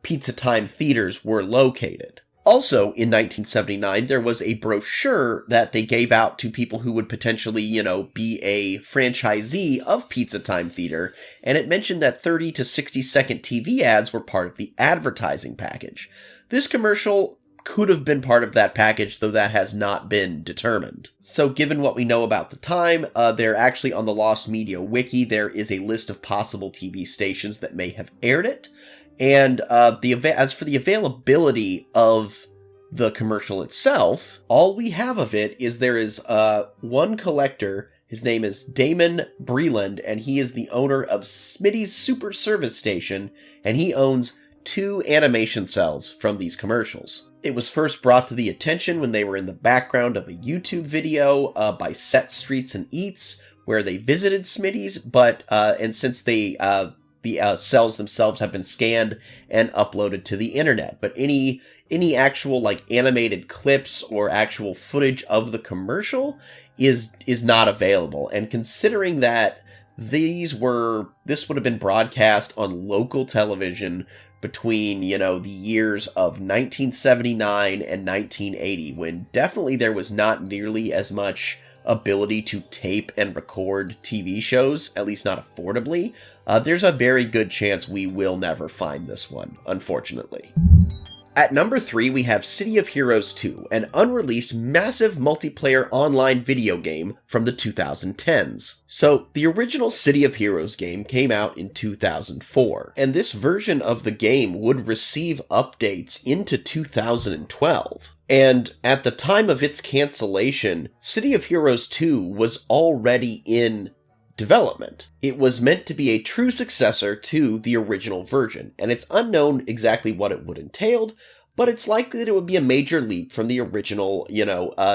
Pizza Time theaters were located. Also, in 1979, there was a brochure that they gave out to people who would potentially, be a franchisee of Pizza Time Theater, and it mentioned that 30 to 60-second TV ads were part of the advertising package. This commercial could have been part of that package, though that has not been determined. So given what we know about the time, there actually on the Lost Media Wiki, there is a list of possible TV stations that may have aired it. And as for the availability of the commercial itself, all we have of it is there is one collector. His name is Damon Breland, and he is the owner of Smitty's Super Service Station, and he owns 2 animation cells from these commercials. It was first brought to the attention when they were in the background of a YouTube video by Set Streets and Eats, where they visited Smitty's, and since the cells themselves have been scanned and uploaded to the internet. But any actual animated clips or actual footage of the commercial is not available. And considering that this would have been broadcast on local television between, the years of 1979 and 1980, when definitely there was not nearly as much ability to tape and record TV shows, at least not affordably, there's a very good chance we will never find this one, unfortunately. At number 3, we have City of Heroes 2, an unreleased massive multiplayer online video game from the 2010s. So, the original City of Heroes game came out in 2004, and this version of the game would receive updates into 2012. And at the time of its cancellation, City of Heroes 2 was already in development. It was meant to be a true successor to the original version, and it's unknown exactly what it would entail, but it's likely that it would be a major leap from the original,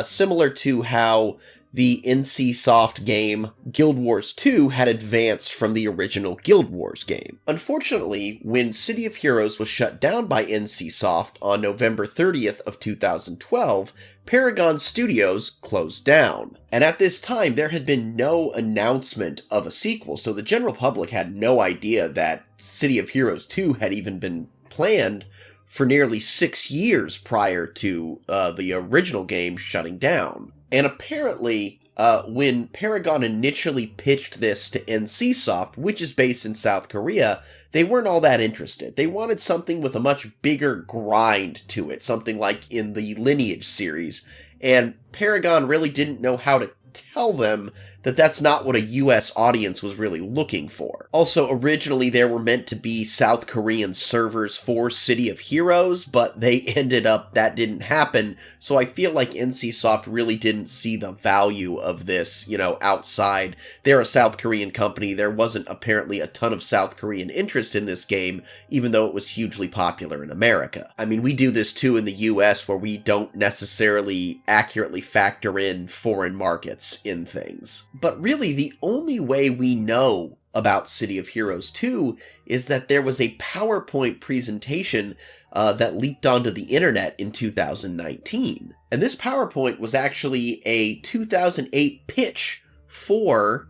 similar to how the NCSoft game Guild Wars 2 had advanced from the original Guild Wars game. Unfortunately, when City of Heroes was shut down by NCSoft on November 30th of 2012, Paragon Studios closed down. And at this time, there had been no announcement of a sequel, so the general public had no idea that City of Heroes 2 had even been planned for nearly 6 years prior to the original game shutting down. And apparently, when Paragon initially pitched this to NCSoft, which is based in South Korea, they weren't all that interested. They wanted something with a much bigger grind to it, something like in the Lineage series. And Paragon really didn't know how to tell them that that's not what a US audience was really looking for. Also, originally there were meant to be South Korean servers for City of Heroes, but they ended up, that didn't happen, so I feel like NCSoft really didn't see the value of this, outside. They're a South Korean company, there wasn't apparently a ton of South Korean interest in this game, even though it was hugely popular in America. I mean, we do this too in the US, where we don't necessarily accurately factor in foreign markets in things. But really, the only way we know about City of Heroes 2 is that there was a PowerPoint presentation that leaked onto the internet in 2019. And this PowerPoint was actually a 2008 pitch for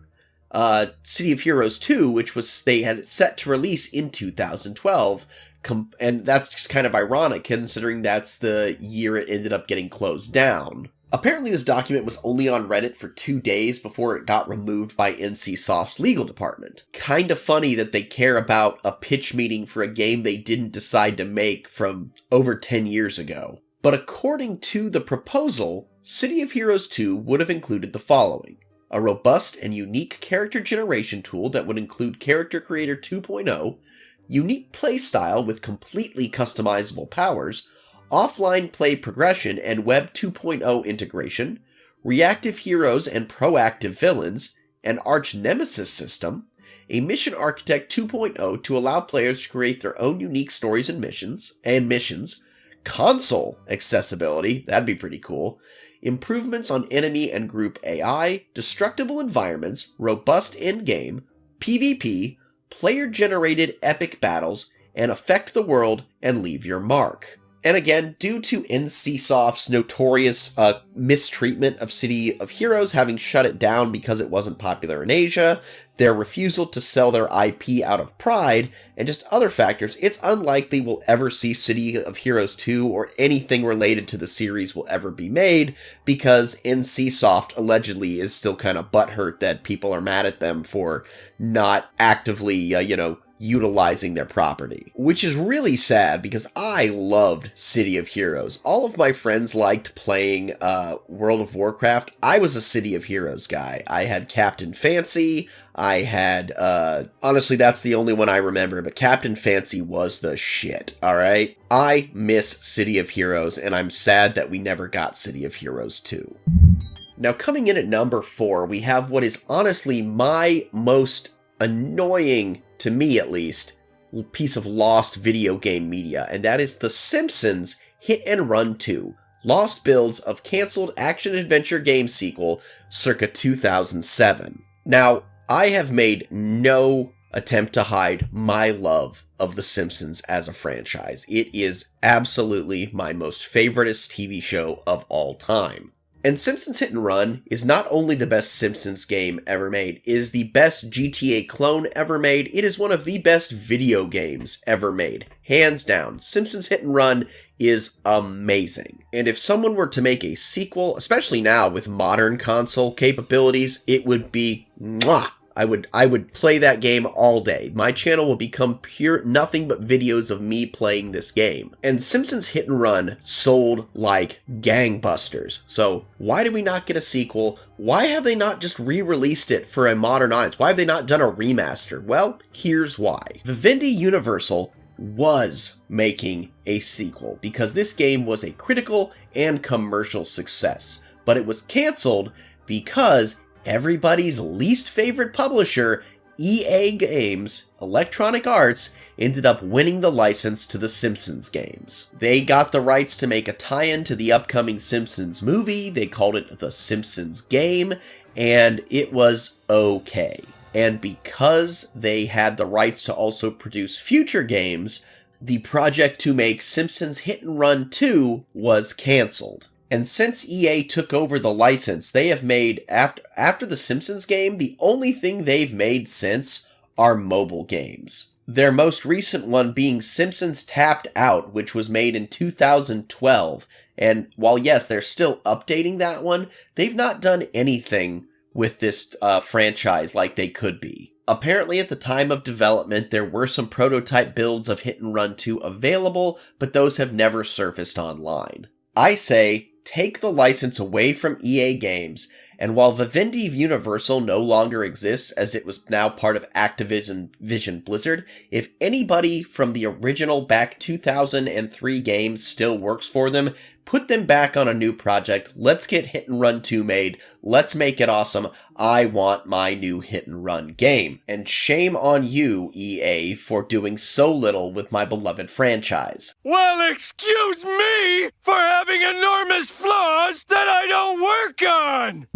City of Heroes 2, which was they had it set to release in 2012. And that's just kind of ironic, considering that's the year it ended up getting closed down. Apparently this document was only on Reddit for 2 days before it got removed by NCSoft's legal department. Kind of funny that they care about a pitch meeting for a game they didn't decide to make from over 10 years ago. But according to the proposal, City of Heroes 2 would have included the following: a robust and unique character generation tool that would include Character Creator 2.0, unique playstyle with completely customizable powers, offline play progression and Web 2.0 integration, reactive heroes and proactive villains, an arch-nemesis system, a mission architect 2.0 to allow players to create their own unique stories and missions, console accessibility, that'd be pretty cool, improvements on enemy and group AI, destructible environments, robust endgame, PvP, player-generated epic battles, and affect the world and leave your mark. And again, due to NCSoft's notorious mistreatment of City of Heroes, having shut it down because it wasn't popular in Asia, their refusal to sell their IP out of pride, and just other factors, it's unlikely we'll ever see City of Heroes 2 or anything related to the series will ever be made, because NCSoft allegedly is still kind of butthurt that people are mad at them for not actively, utilizing their property. Which is really sad, because I loved City of Heroes. All of my friends liked playing World of Warcraft. I was a City of Heroes guy. I had Captain Fancy. I had, honestly, that's the only one I remember, but Captain Fancy was the shit, alright? I miss City of Heroes, and I'm sad that we never got City of Heroes 2. Now, coming in at number 4, we have what is honestly my most annoying, to me at least, piece of lost video game media, and that is The Simpsons Hit and Run 2, Lost Builds of Cancelled Action-Adventure Game Sequel circa 2007. Now, I have made no attempt to hide my love of The Simpsons as a franchise. It is absolutely my most favoritist TV show of all time. And Simpsons Hit and Run is not only the best Simpsons game ever made, it is the best GTA clone ever made, it is one of the best video games ever made. Hands down, Simpsons Hit and Run is amazing. And if someone were to make a sequel, especially now with modern console capabilities, it would be I would play that game all day. My channel will become pure nothing but videos of me playing this game. And Simpsons Hit and Run sold like gangbusters. So why did we not get a sequel? Why have they not just re-released it for a modern audience? Why have they not done a remaster? Well, here's why. Vivendi Universal was making a sequel because this game was a critical and commercial success. But it was canceled because everybody's least favorite publisher, EA Games, Electronic Arts, ended up winning the license to the Simpsons games. They got the rights to make a tie-in to the upcoming Simpsons movie. They called it The Simpsons Game, and it was okay. And because they had the rights to also produce future games, the project to make Simpsons Hit and Run 2 was canceled. And since EA took over the license, they have made, after the Simpsons game, the only thing they've made since are mobile games. Their most recent one being Simpsons Tapped Out, which was made in 2012. And while yes, they're still updating that one, they've not done anything with this franchise like they could be. Apparently at the time of development, there were some prototype builds of Hit and Run 2 available, but those have never surfaced online. I say, take the license away from EA Games, and while Vivendi Universal no longer exists as it was now part of Activision Blizzard, if anybody from the original back 2003 games still works for them, put them back on a new project. Let's get Hit and Run 2 made. Let's make it awesome. I want my new Hit and Run game. And shame on you, EA, for doing so little with my beloved franchise. Well, excuse me for having enormous flaws that I don't work on!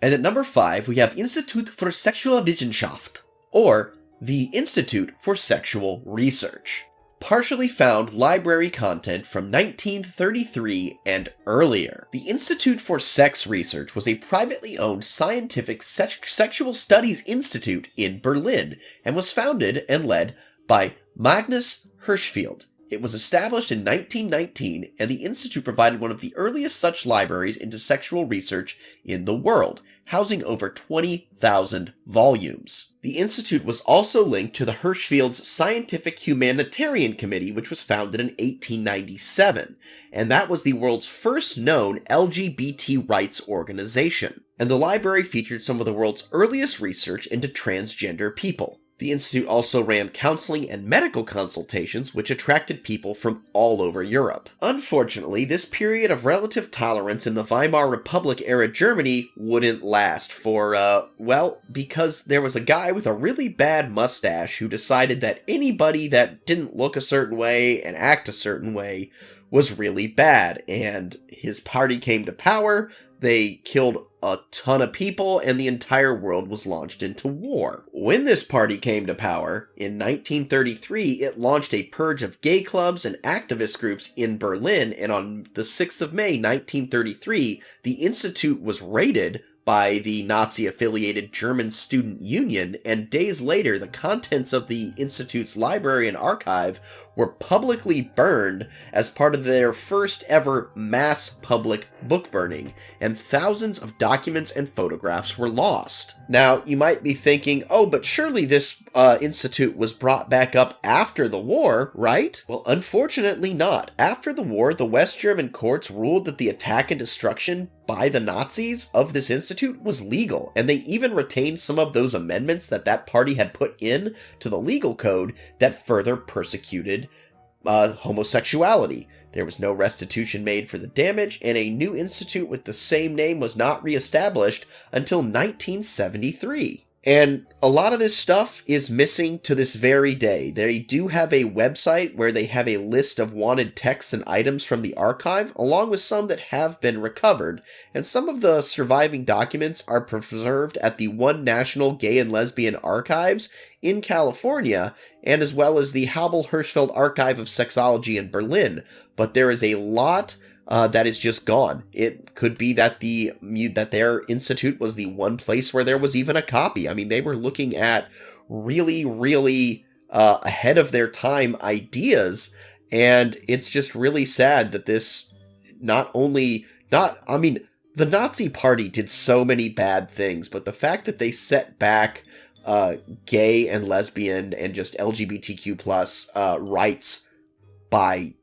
And at number 5, we have Institut für Sexualwissenschaft, or the Institute for Sexual Research. Partially found library content from 1933 and earlier. The Institute for Sex Research was a privately owned scientific sexual studies institute in Berlin and was founded and led by Magnus Hirschfeld. It was established in 1919, and the institute provided one of the earliest such libraries into sexual research in the world, housing over 20,000 volumes. The institute was also linked to the Hirschfeld's Scientific Humanitarian Committee, which was founded in 1897, and that was the world's first known LGBT rights organization. And the library featured some of the world's earliest research into transgender people. The institute also ran counseling and medical consultations, which attracted people from all over Europe. Unfortunately, this period of relative tolerance in the Weimar Republic-era Germany wouldn't last for, because there was a guy with a really bad mustache who decided that anybody that didn't look a certain way and act a certain way was really bad, and his party came to power. They killed a ton of people, and the entire world was launched into war. When this party came to power, in 1933, it launched a purge of gay clubs and activist groups in Berlin, and on the 6th of May, 1933, the institute was raided by the Nazi-affiliated German Student Union, and days later, the contents of the institute's library and archive were publicly burned as part of their first ever mass public book burning, and thousands of documents and photographs were lost. Now, you might be thinking, oh, but surely this institute was brought back up after the war, right? Well, unfortunately not. After the war, the West German courts ruled that the attack and destruction by the Nazis of this institute was legal, and they even retained some of those amendments that party had put in to the legal code that further persecuted homosexuality. There was no restitution made for the damage, and a new institute with the same name was not reestablished until 1973. And a lot of this stuff is missing to this very day. They do have a website where they have a list of wanted texts and items from the archive, along with some that have been recovered, and some of the surviving documents are preserved at the One National Gay and Lesbian Archives in California, and as well as the Habel Hirschfeld Archive of Sexology in Berlin. But there is a lot that is just gone. It could be that their institute was the one place where there was even a copy. I mean, they were looking at really, really ahead of their time ideas, and it's just really sad that this the Nazi party did so many bad things, but the fact that they set back gay and lesbian and just LGBTQ plus rights by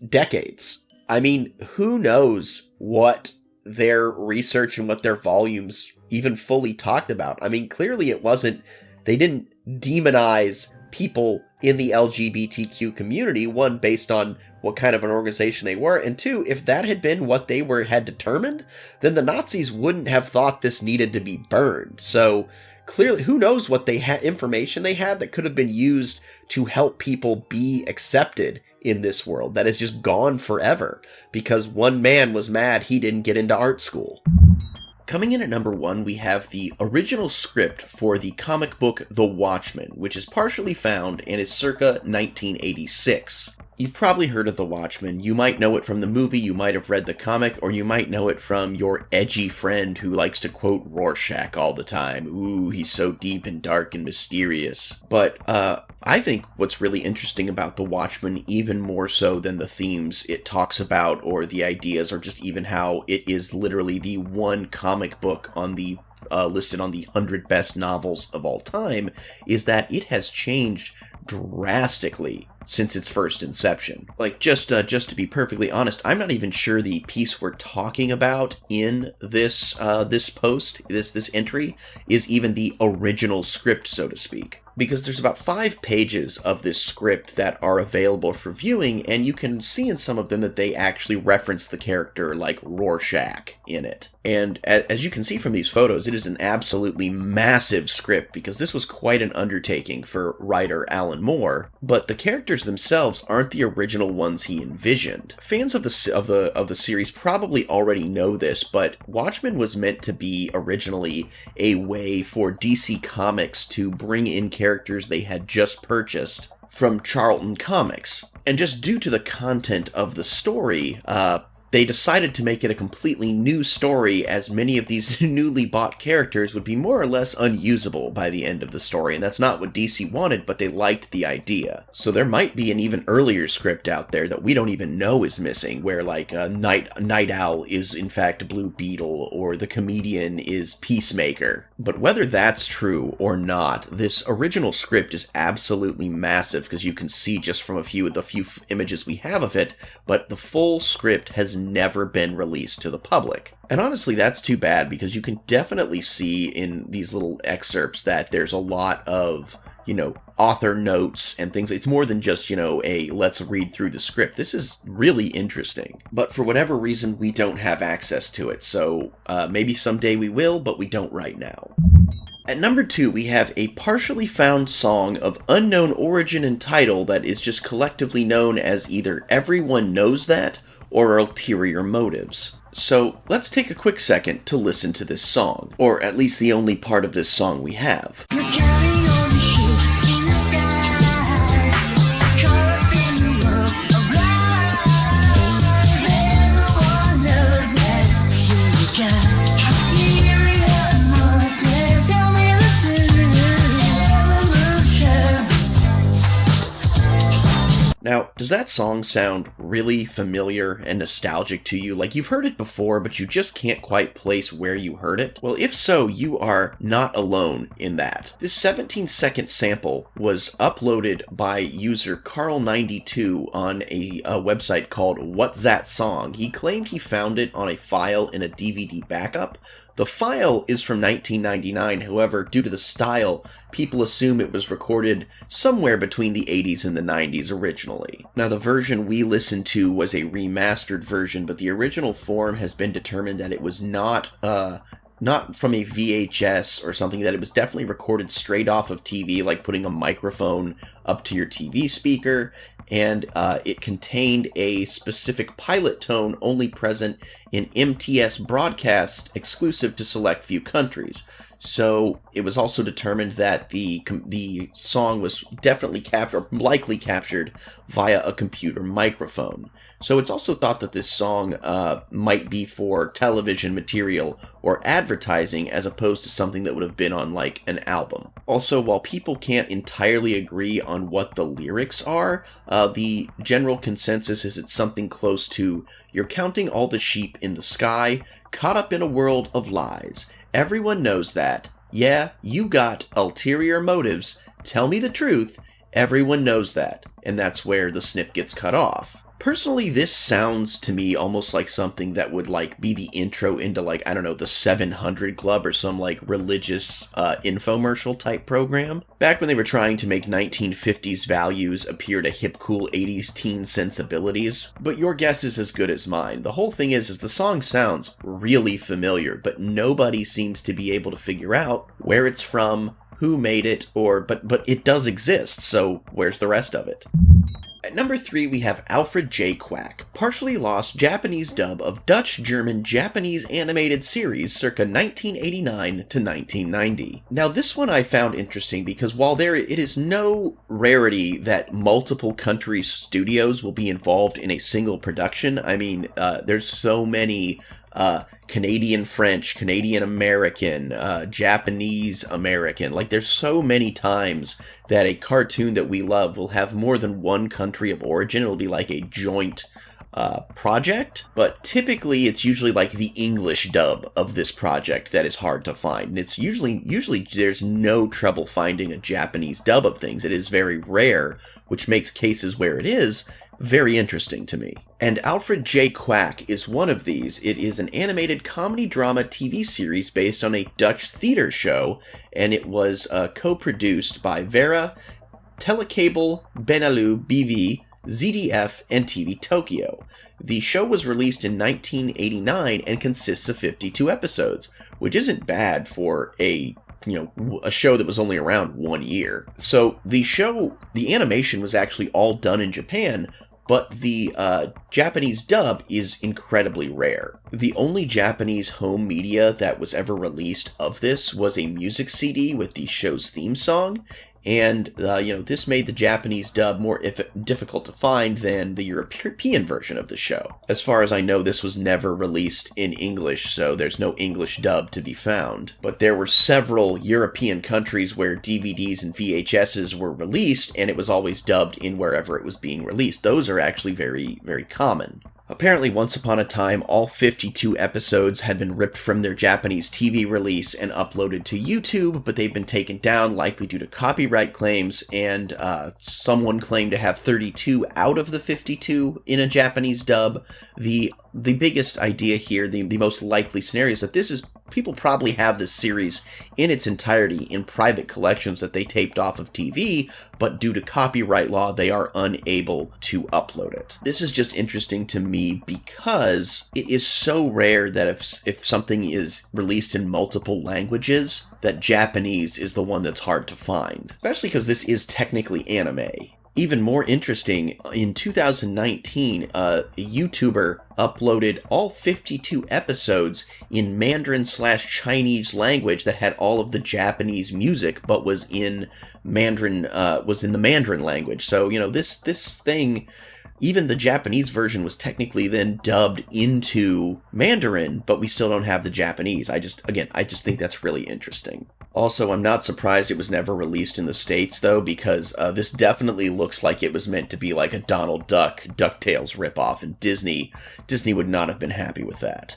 decades. I mean, who knows what their research and what their volumes even fully talked about. I mean, clearly they didn't demonize people in the LGBTQ community, one, based on what kind of an organization they were, and two, if that had been what they had determined, then the Nazis wouldn't have thought this needed to be burned. So clearly, who knows what information they had that could have been used to help people be accepted in this world that is just gone forever because one man was mad he didn't get into art school. Coming in at number 1, we have the original script for the comic book The Watchmen, which is partially found and is circa 1986. You've probably heard of The Watchmen. You might know it from the movie, you might have read the comic, or you might know it from your edgy friend who likes to quote Rorschach all the time. Ooh, he's so deep and dark and mysterious. But I think what's really interesting about The Watchmen, even more so than the themes it talks about or the ideas, or just even how it is literally the one comic book on the listed on the 100 best novels of all time, is that it has changed drastically since its first inception. Like, just to be perfectly honest, I'm not even sure the piece we're talking about in this this entry is even the original script, so to speak. Because there's about 5 pages of this script that are available for viewing, and you can see in some of them that they actually reference the character like Rorschach in it. And as you can see from these photos, it is an absolutely massive script, because this was quite an undertaking for writer Alan Moore, but the characters themselves aren't the original ones he envisioned. Fans of the series probably already know this, but Watchmen was meant to be originally a way for DC Comics to bring in characters they had just purchased from Charlton Comics. And just due to the content of the story, they decided to make it a completely new story, as many of these newly bought characters would be more or less unusable by the end of the story, and that's not what DC wanted, but they liked the idea. So there might be an even earlier script out there that we don't even know is missing, where like Night Owl is in fact Blue Beetle, or the comedian is Peacemaker. But whether that's true or not, this original script is absolutely massive, because you can see just from the few images we have of it, but the full script has never been released to the public. And honestly, that's too bad, because you can definitely see in these little excerpts that there's a lot of, author notes and things. It's more than just, let's read through the script. This is really interesting. But for whatever reason, we don't have access to it. So maybe someday we will, but we don't right now. At number 2, we have a partially found song of unknown origin and title that is just collectively known as either Everyone Knows That or Ulterior Motives. So let's take a quick second to listen to this song, or at least the only part of this song we have. Now, does that song sound really familiar and nostalgic to you? Like you've heard it before, but you just can't quite place where you heard it? Well, if so, you are not alone in that. This 17-second sample was uploaded by user Carl92 on a website called What's That Song. He claimed he found it on a file in a DVD backup. The file is from 1999, however, due to the style, people assume it was recorded somewhere between the 80s and the 90s originally. Now, the version we listened to was a remastered version, but the original form has been determined that it was not from a VHS or something, that it was definitely recorded straight off of TV, like putting a microphone up to your TV speaker, and it contained a specific pilot tone only present in MTS broadcasts exclusive to select few countries. So it was also determined that the song was definitely likely captured via a computer microphone. So it's also thought that this song might be for television material or advertising, as opposed to something that would have been on like an album. Also, while people can't entirely agree on what the lyrics are, the general consensus is it's something close to, "You're counting all the sheep in the sky, caught up in a world of lies. Everyone knows that. Yeah, you got ulterior motives. Tell me the truth. Everyone knows that. And that's where the snip gets cut off. Personally, this sounds to me almost like something that would, like, be the intro into, like, I don't know, the 700 Club or some, like, religious infomercial type program. Back when they were trying to make 1950s values appear to hip, cool 80s teen sensibilities. But your guess is as good as mine. The whole thing is the song sounds really familiar, but nobody seems to be able to figure out where it's from, who made it, but it does exist, so where's the rest of it? At number 3, we have Alfred J. Quack, partially lost Japanese dub of Dutch-German-Japanese animated series circa 1989 to 1990. Now, this one I found interesting because while it is no rarity that multiple countries' studios will be involved in a single production. I mean, there's so many Canadian French, Canadian American, Japanese American. Like, there's so many times that a cartoon that we love will have more than one country of origin. It'll be like a joint project, but typically it's usually like the English dub of this project that is hard to find. And it's usually there's no trouble finding a Japanese dub of things. It is very rare, which makes cases where it is very interesting to me. And Alfred J. Quack is one of these. It is an animated comedy drama TV series based on a Dutch theater show, and it was co-produced by Vera, Telecable, Benelux BV, ZDF, and TV Tokyo. The show was released in 1989 and consists of 52 episodes, which isn't bad for a show that was only around 1 year. So the animation was actually all done in Japan, but the Japanese dub is incredibly rare. The only Japanese home media that was ever released of this was a music CD with the show's theme song, and this made the Japanese dub more difficult to find than the European version of the show. As far as I know, this was never released in English, so there's no English dub to be found. But there were several European countries where DVDs and VHSs were released, and it was always dubbed in wherever it was being released. Those are actually very, very common. Apparently, once upon a time, all 52 episodes had been ripped from their Japanese TV release and uploaded to YouTube, but they've been taken down, likely due to copyright claims, and someone claimed to have 32 out of the 52 in a Japanese dub. The biggest idea here, the most likely scenario, is that people probably have this series in its entirety in private collections that they taped off of TV, but due to copyright law, they are unable to upload it. This is just interesting to me because it is so rare that if something is released in multiple languages, that Japanese is the one that's hard to find, especially because this is technically anime. Even more interesting, in 2019, a YouTuber uploaded all 52 episodes in Mandarin/Chinese language that had all of the Japanese music, but was in Mandarin, was in the Mandarin language. So, this thing, even the Japanese version was technically then dubbed into Mandarin, but we still don't have the Japanese. I just think that's really interesting. Also, I'm not surprised it was never released in the States, though, because this definitely looks like it was meant to be like a Donald Duck, DuckTales ripoff, and Disney would not have been happy with that.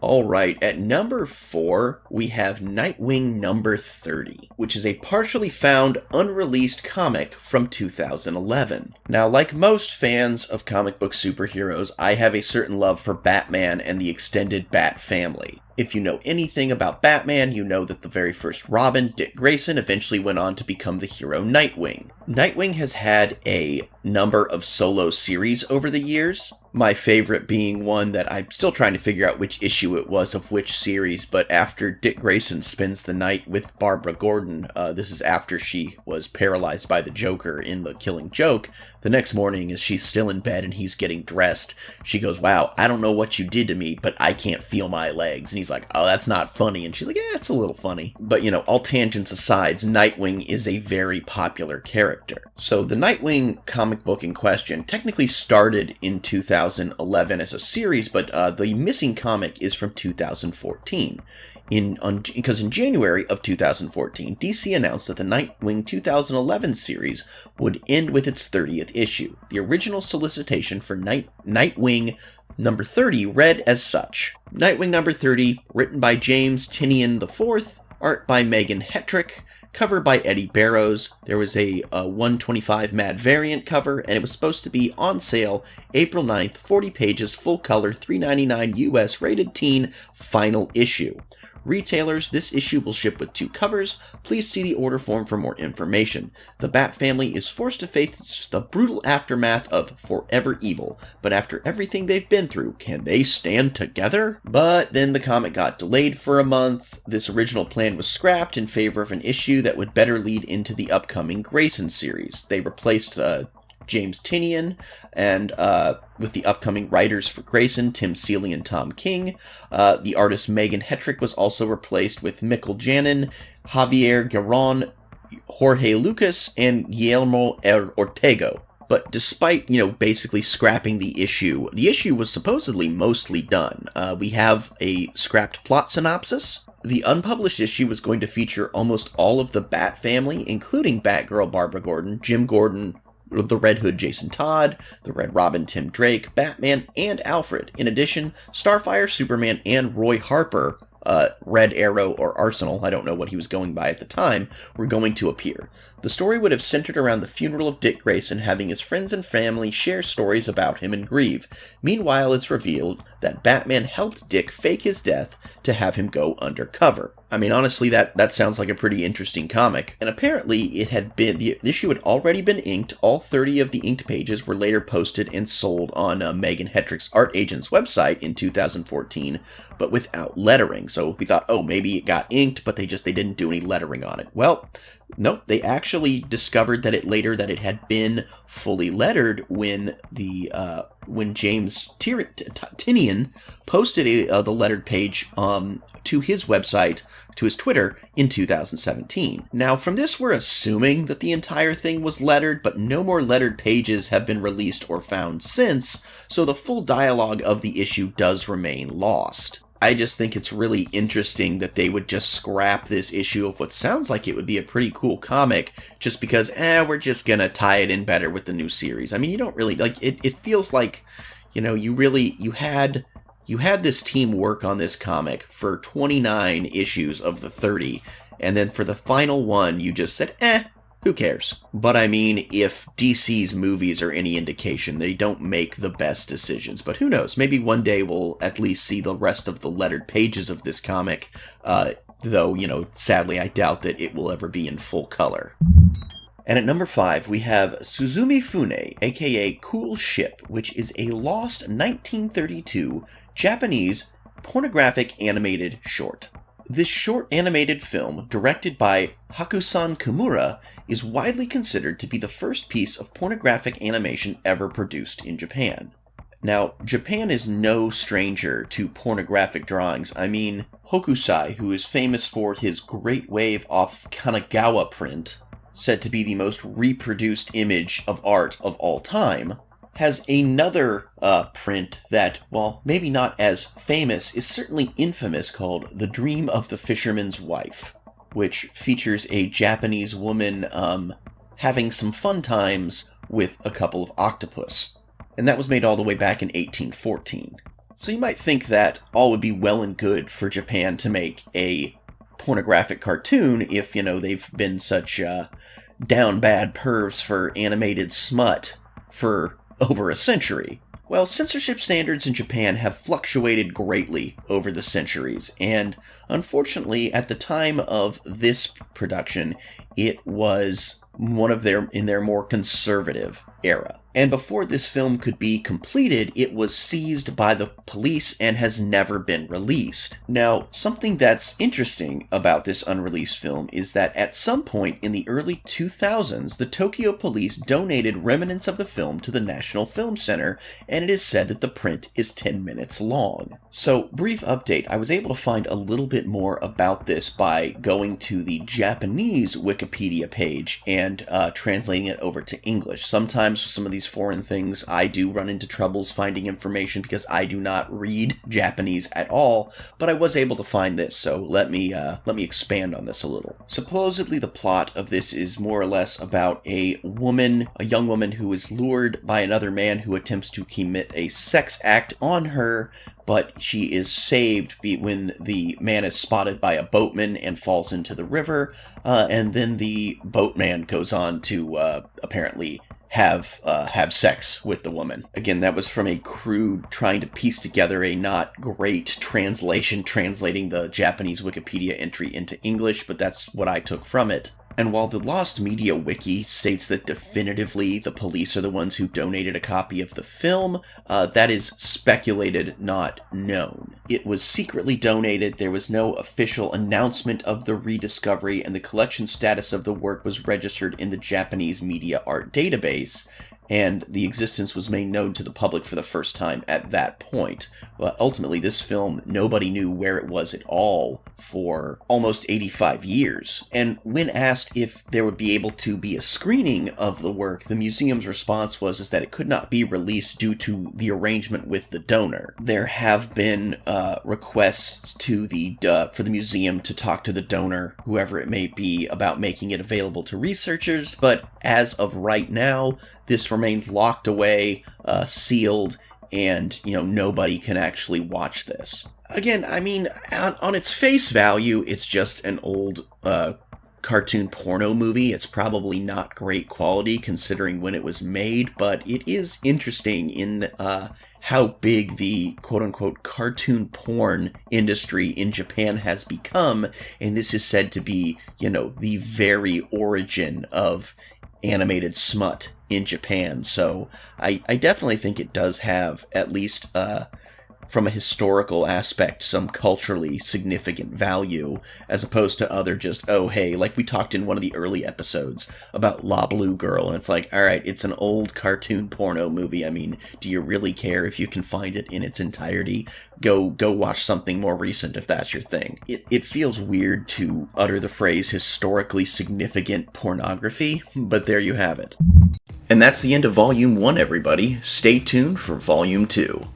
Alright, at number 4, we have Nightwing number 30, which is a partially found, unreleased comic from 2011. Now, like most fans of comic book superheroes, I have a certain love for Batman and the extended Bat family. If you know anything about Batman, you know that the very first Robin, Dick Grayson, eventually went on to become the hero Nightwing. Nightwing has had a number of solo series over the years, my favorite being one that I'm still trying to figure out which issue it was of which series, but after Dick Grayson spends the night with Barbara Gordon, this is after she was paralyzed by the Joker in The Killing Joke, the next morning as she's still in bed and he's getting dressed, she goes, "Wow, I don't know what you did to me, but I can't feel my legs." And he's like, "Oh, that's not funny." And she's like, "Yeah, it's a little funny." But, all tangents aside, Nightwing is a very popular character. So the Nightwing comic book in question technically started in 2011 as a series, but the missing comic is from 2014. Because in January of 2014, DC announced that the Nightwing 2011 series would end with its 30th issue. The original solicitation for Nightwing number 30 read as such: Nightwing number 30, written by James Tynion IV, art by Megan Hetrick, cover by Eddie Barrows. There was a 125 Mad variant cover, and it was supposed to be on sale April 9th, 40 pages, full color, $3.99 US, rated teen, final issue. Retailers, this issue will ship with 2 covers. Please see the order form for more information. The Bat family is forced to face the brutal aftermath of Forever Evil, but after everything they've been through, can they stand together? But then the comic got delayed for a month. This original plan was scrapped in favor of an issue that would better lead into the upcoming Grayson series. They replaced James Tynion, and with the upcoming writers for Grayson, Tim Seeley and Tom King. The artist Megan Hetrick was also replaced with Mikkel Janin, Javier Giron, Jorge Lucas, and Guillermo Ortego. But despite, basically scrapping the issue was supposedly mostly done. We have a scrapped plot synopsis. The unpublished issue was going to feature almost all of the Bat family, including Batgirl Barbara Gordon, Jim Gordon, the Red Hood Jason Todd, the Red Robin Tim Drake, Batman, and Alfred. In addition, Starfire, Superman, and Roy Harper, Red Arrow or Arsenal, I don't know what he was going by at the time, were going to appear. The story would have centered around the funeral of Dick Grayson, having his friends and family share stories about him and grieve. Meanwhile, it's revealed that Batman helped Dick fake his death to have him go undercover. I mean, honestly, that sounds like a pretty interesting comic. And apparently, the issue had already been inked. All 30 of the inked pages were later posted and sold on Megan Hetrick's art agent's website in 2014, but without lettering. So we thought, oh, maybe it got inked, but they didn't do any lettering on it. Well, nope, they actually discovered that it had been fully lettered when James Tynion posted the lettered page to his website, to his Twitter, in 2017. Now, from this, we're assuming that the entire thing was lettered, but no more lettered pages have been released or found since, so the full dialogue of the issue does remain lost. I just think it's really interesting that they would just scrap this issue of what sounds like it would be a pretty cool comic just because, we're just gonna tie it in better with the new series. I mean, you don't really, it feels like, you had this team work on this comic for 29 issues of the 30, and then for the final one, you just said, who cares? But I mean, if DC's movies are any indication, they don't make the best decisions. But who knows? Maybe one day we'll at least see the rest of the lettered pages of this comic, though, sadly, I doubt that it will ever be in full color. And at number 5, we have Suzumi Fune, aka Cool Ship, which is a lost 1932 Japanese pornographic animated short. This short animated film, directed by Hakusan Kimura, is widely considered to be the first piece of pornographic animation ever produced in Japan. Now, Japan is no stranger to pornographic drawings. I mean, Hokusai, who is famous for his great wave off Kanagawa print, said to be the most reproduced image of art of all time, has another print that, while maybe not as famous, is certainly infamous, called The Dream of the Fisherman's Wife, which features a Japanese woman having some fun times with a couple of octopus. And that was made all the way back in 1814. So you might think that all would be well and good for Japan to make a pornographic cartoon if, they've been such down bad pervs for animated smut for over a century. Well, censorship standards in Japan have fluctuated greatly over the centuries, and unfortunately, at the time of this production, it was in their more conservative era. And before this film could be completed, it was seized by the police and has never been released. Now, something that's interesting about this unreleased film is that at some point in the early 2000s, the Tokyo police donated remnants of the film to the National Film Center, and it is said that the print is 10 minutes long. So, brief update, I was able to find a little bit more about this by going to the Japanese Wikipedia page and translating it over to English. Sometimes some of these these foreign things, I do run into troubles finding information because I do not read Japanese at all, but I was able to find this, so let me expand on this a little. Supposedly the plot of this is more or less about a young woman who is lured by another man who attempts to commit a sex act on her, but she is saved when the man is spotted by a boatman and falls into the river, and then the boatman goes on to apparently have sex with the woman. Again, that was from a crude trying to piece together a not great translation, translating the Japanese Wikipedia entry into English, but that's what I took from it. And while the Lost Media Wiki states that definitively the police are the ones who donated a copy of the film, that is speculated, not known. It was secretly donated, there was no official announcement of the rediscovery, and the collection status of the work was registered in the Japanese Media Art Database, and the existence was made known to the public for the first time at that point. Well, ultimately, this film, nobody knew where it was at all for almost 85 years. And when asked if there would be able to be a screening of the work, the museum's response was that it could not be released due to the arrangement with the donor. There have been requests to for the museum to talk to the donor, whoever it may be, about making it available to researchers, but as of right now, this remains locked away, sealed, and, nobody can actually watch this. Again, I mean, on its face value, it's just an old cartoon porno movie. It's probably not great quality considering when it was made, but it is interesting in how big the quote-unquote cartoon porn industry in Japan has become, and this is said to be, the very origin of animated smut in Japan. So I definitely think it does have, at least from a historical aspect, some culturally significant value, as opposed to other just, oh hey, like we talked in one of the early episodes about La Blue Girl, and it's like, alright, it's an old cartoon porno movie. I mean, do you really care if you can find it in its entirety? Go watch something more recent if that's your thing. It feels weird to utter the phrase historically significant pornography, but there you have it. And that's the end of Volume 1, everybody. Stay tuned for Volume 2.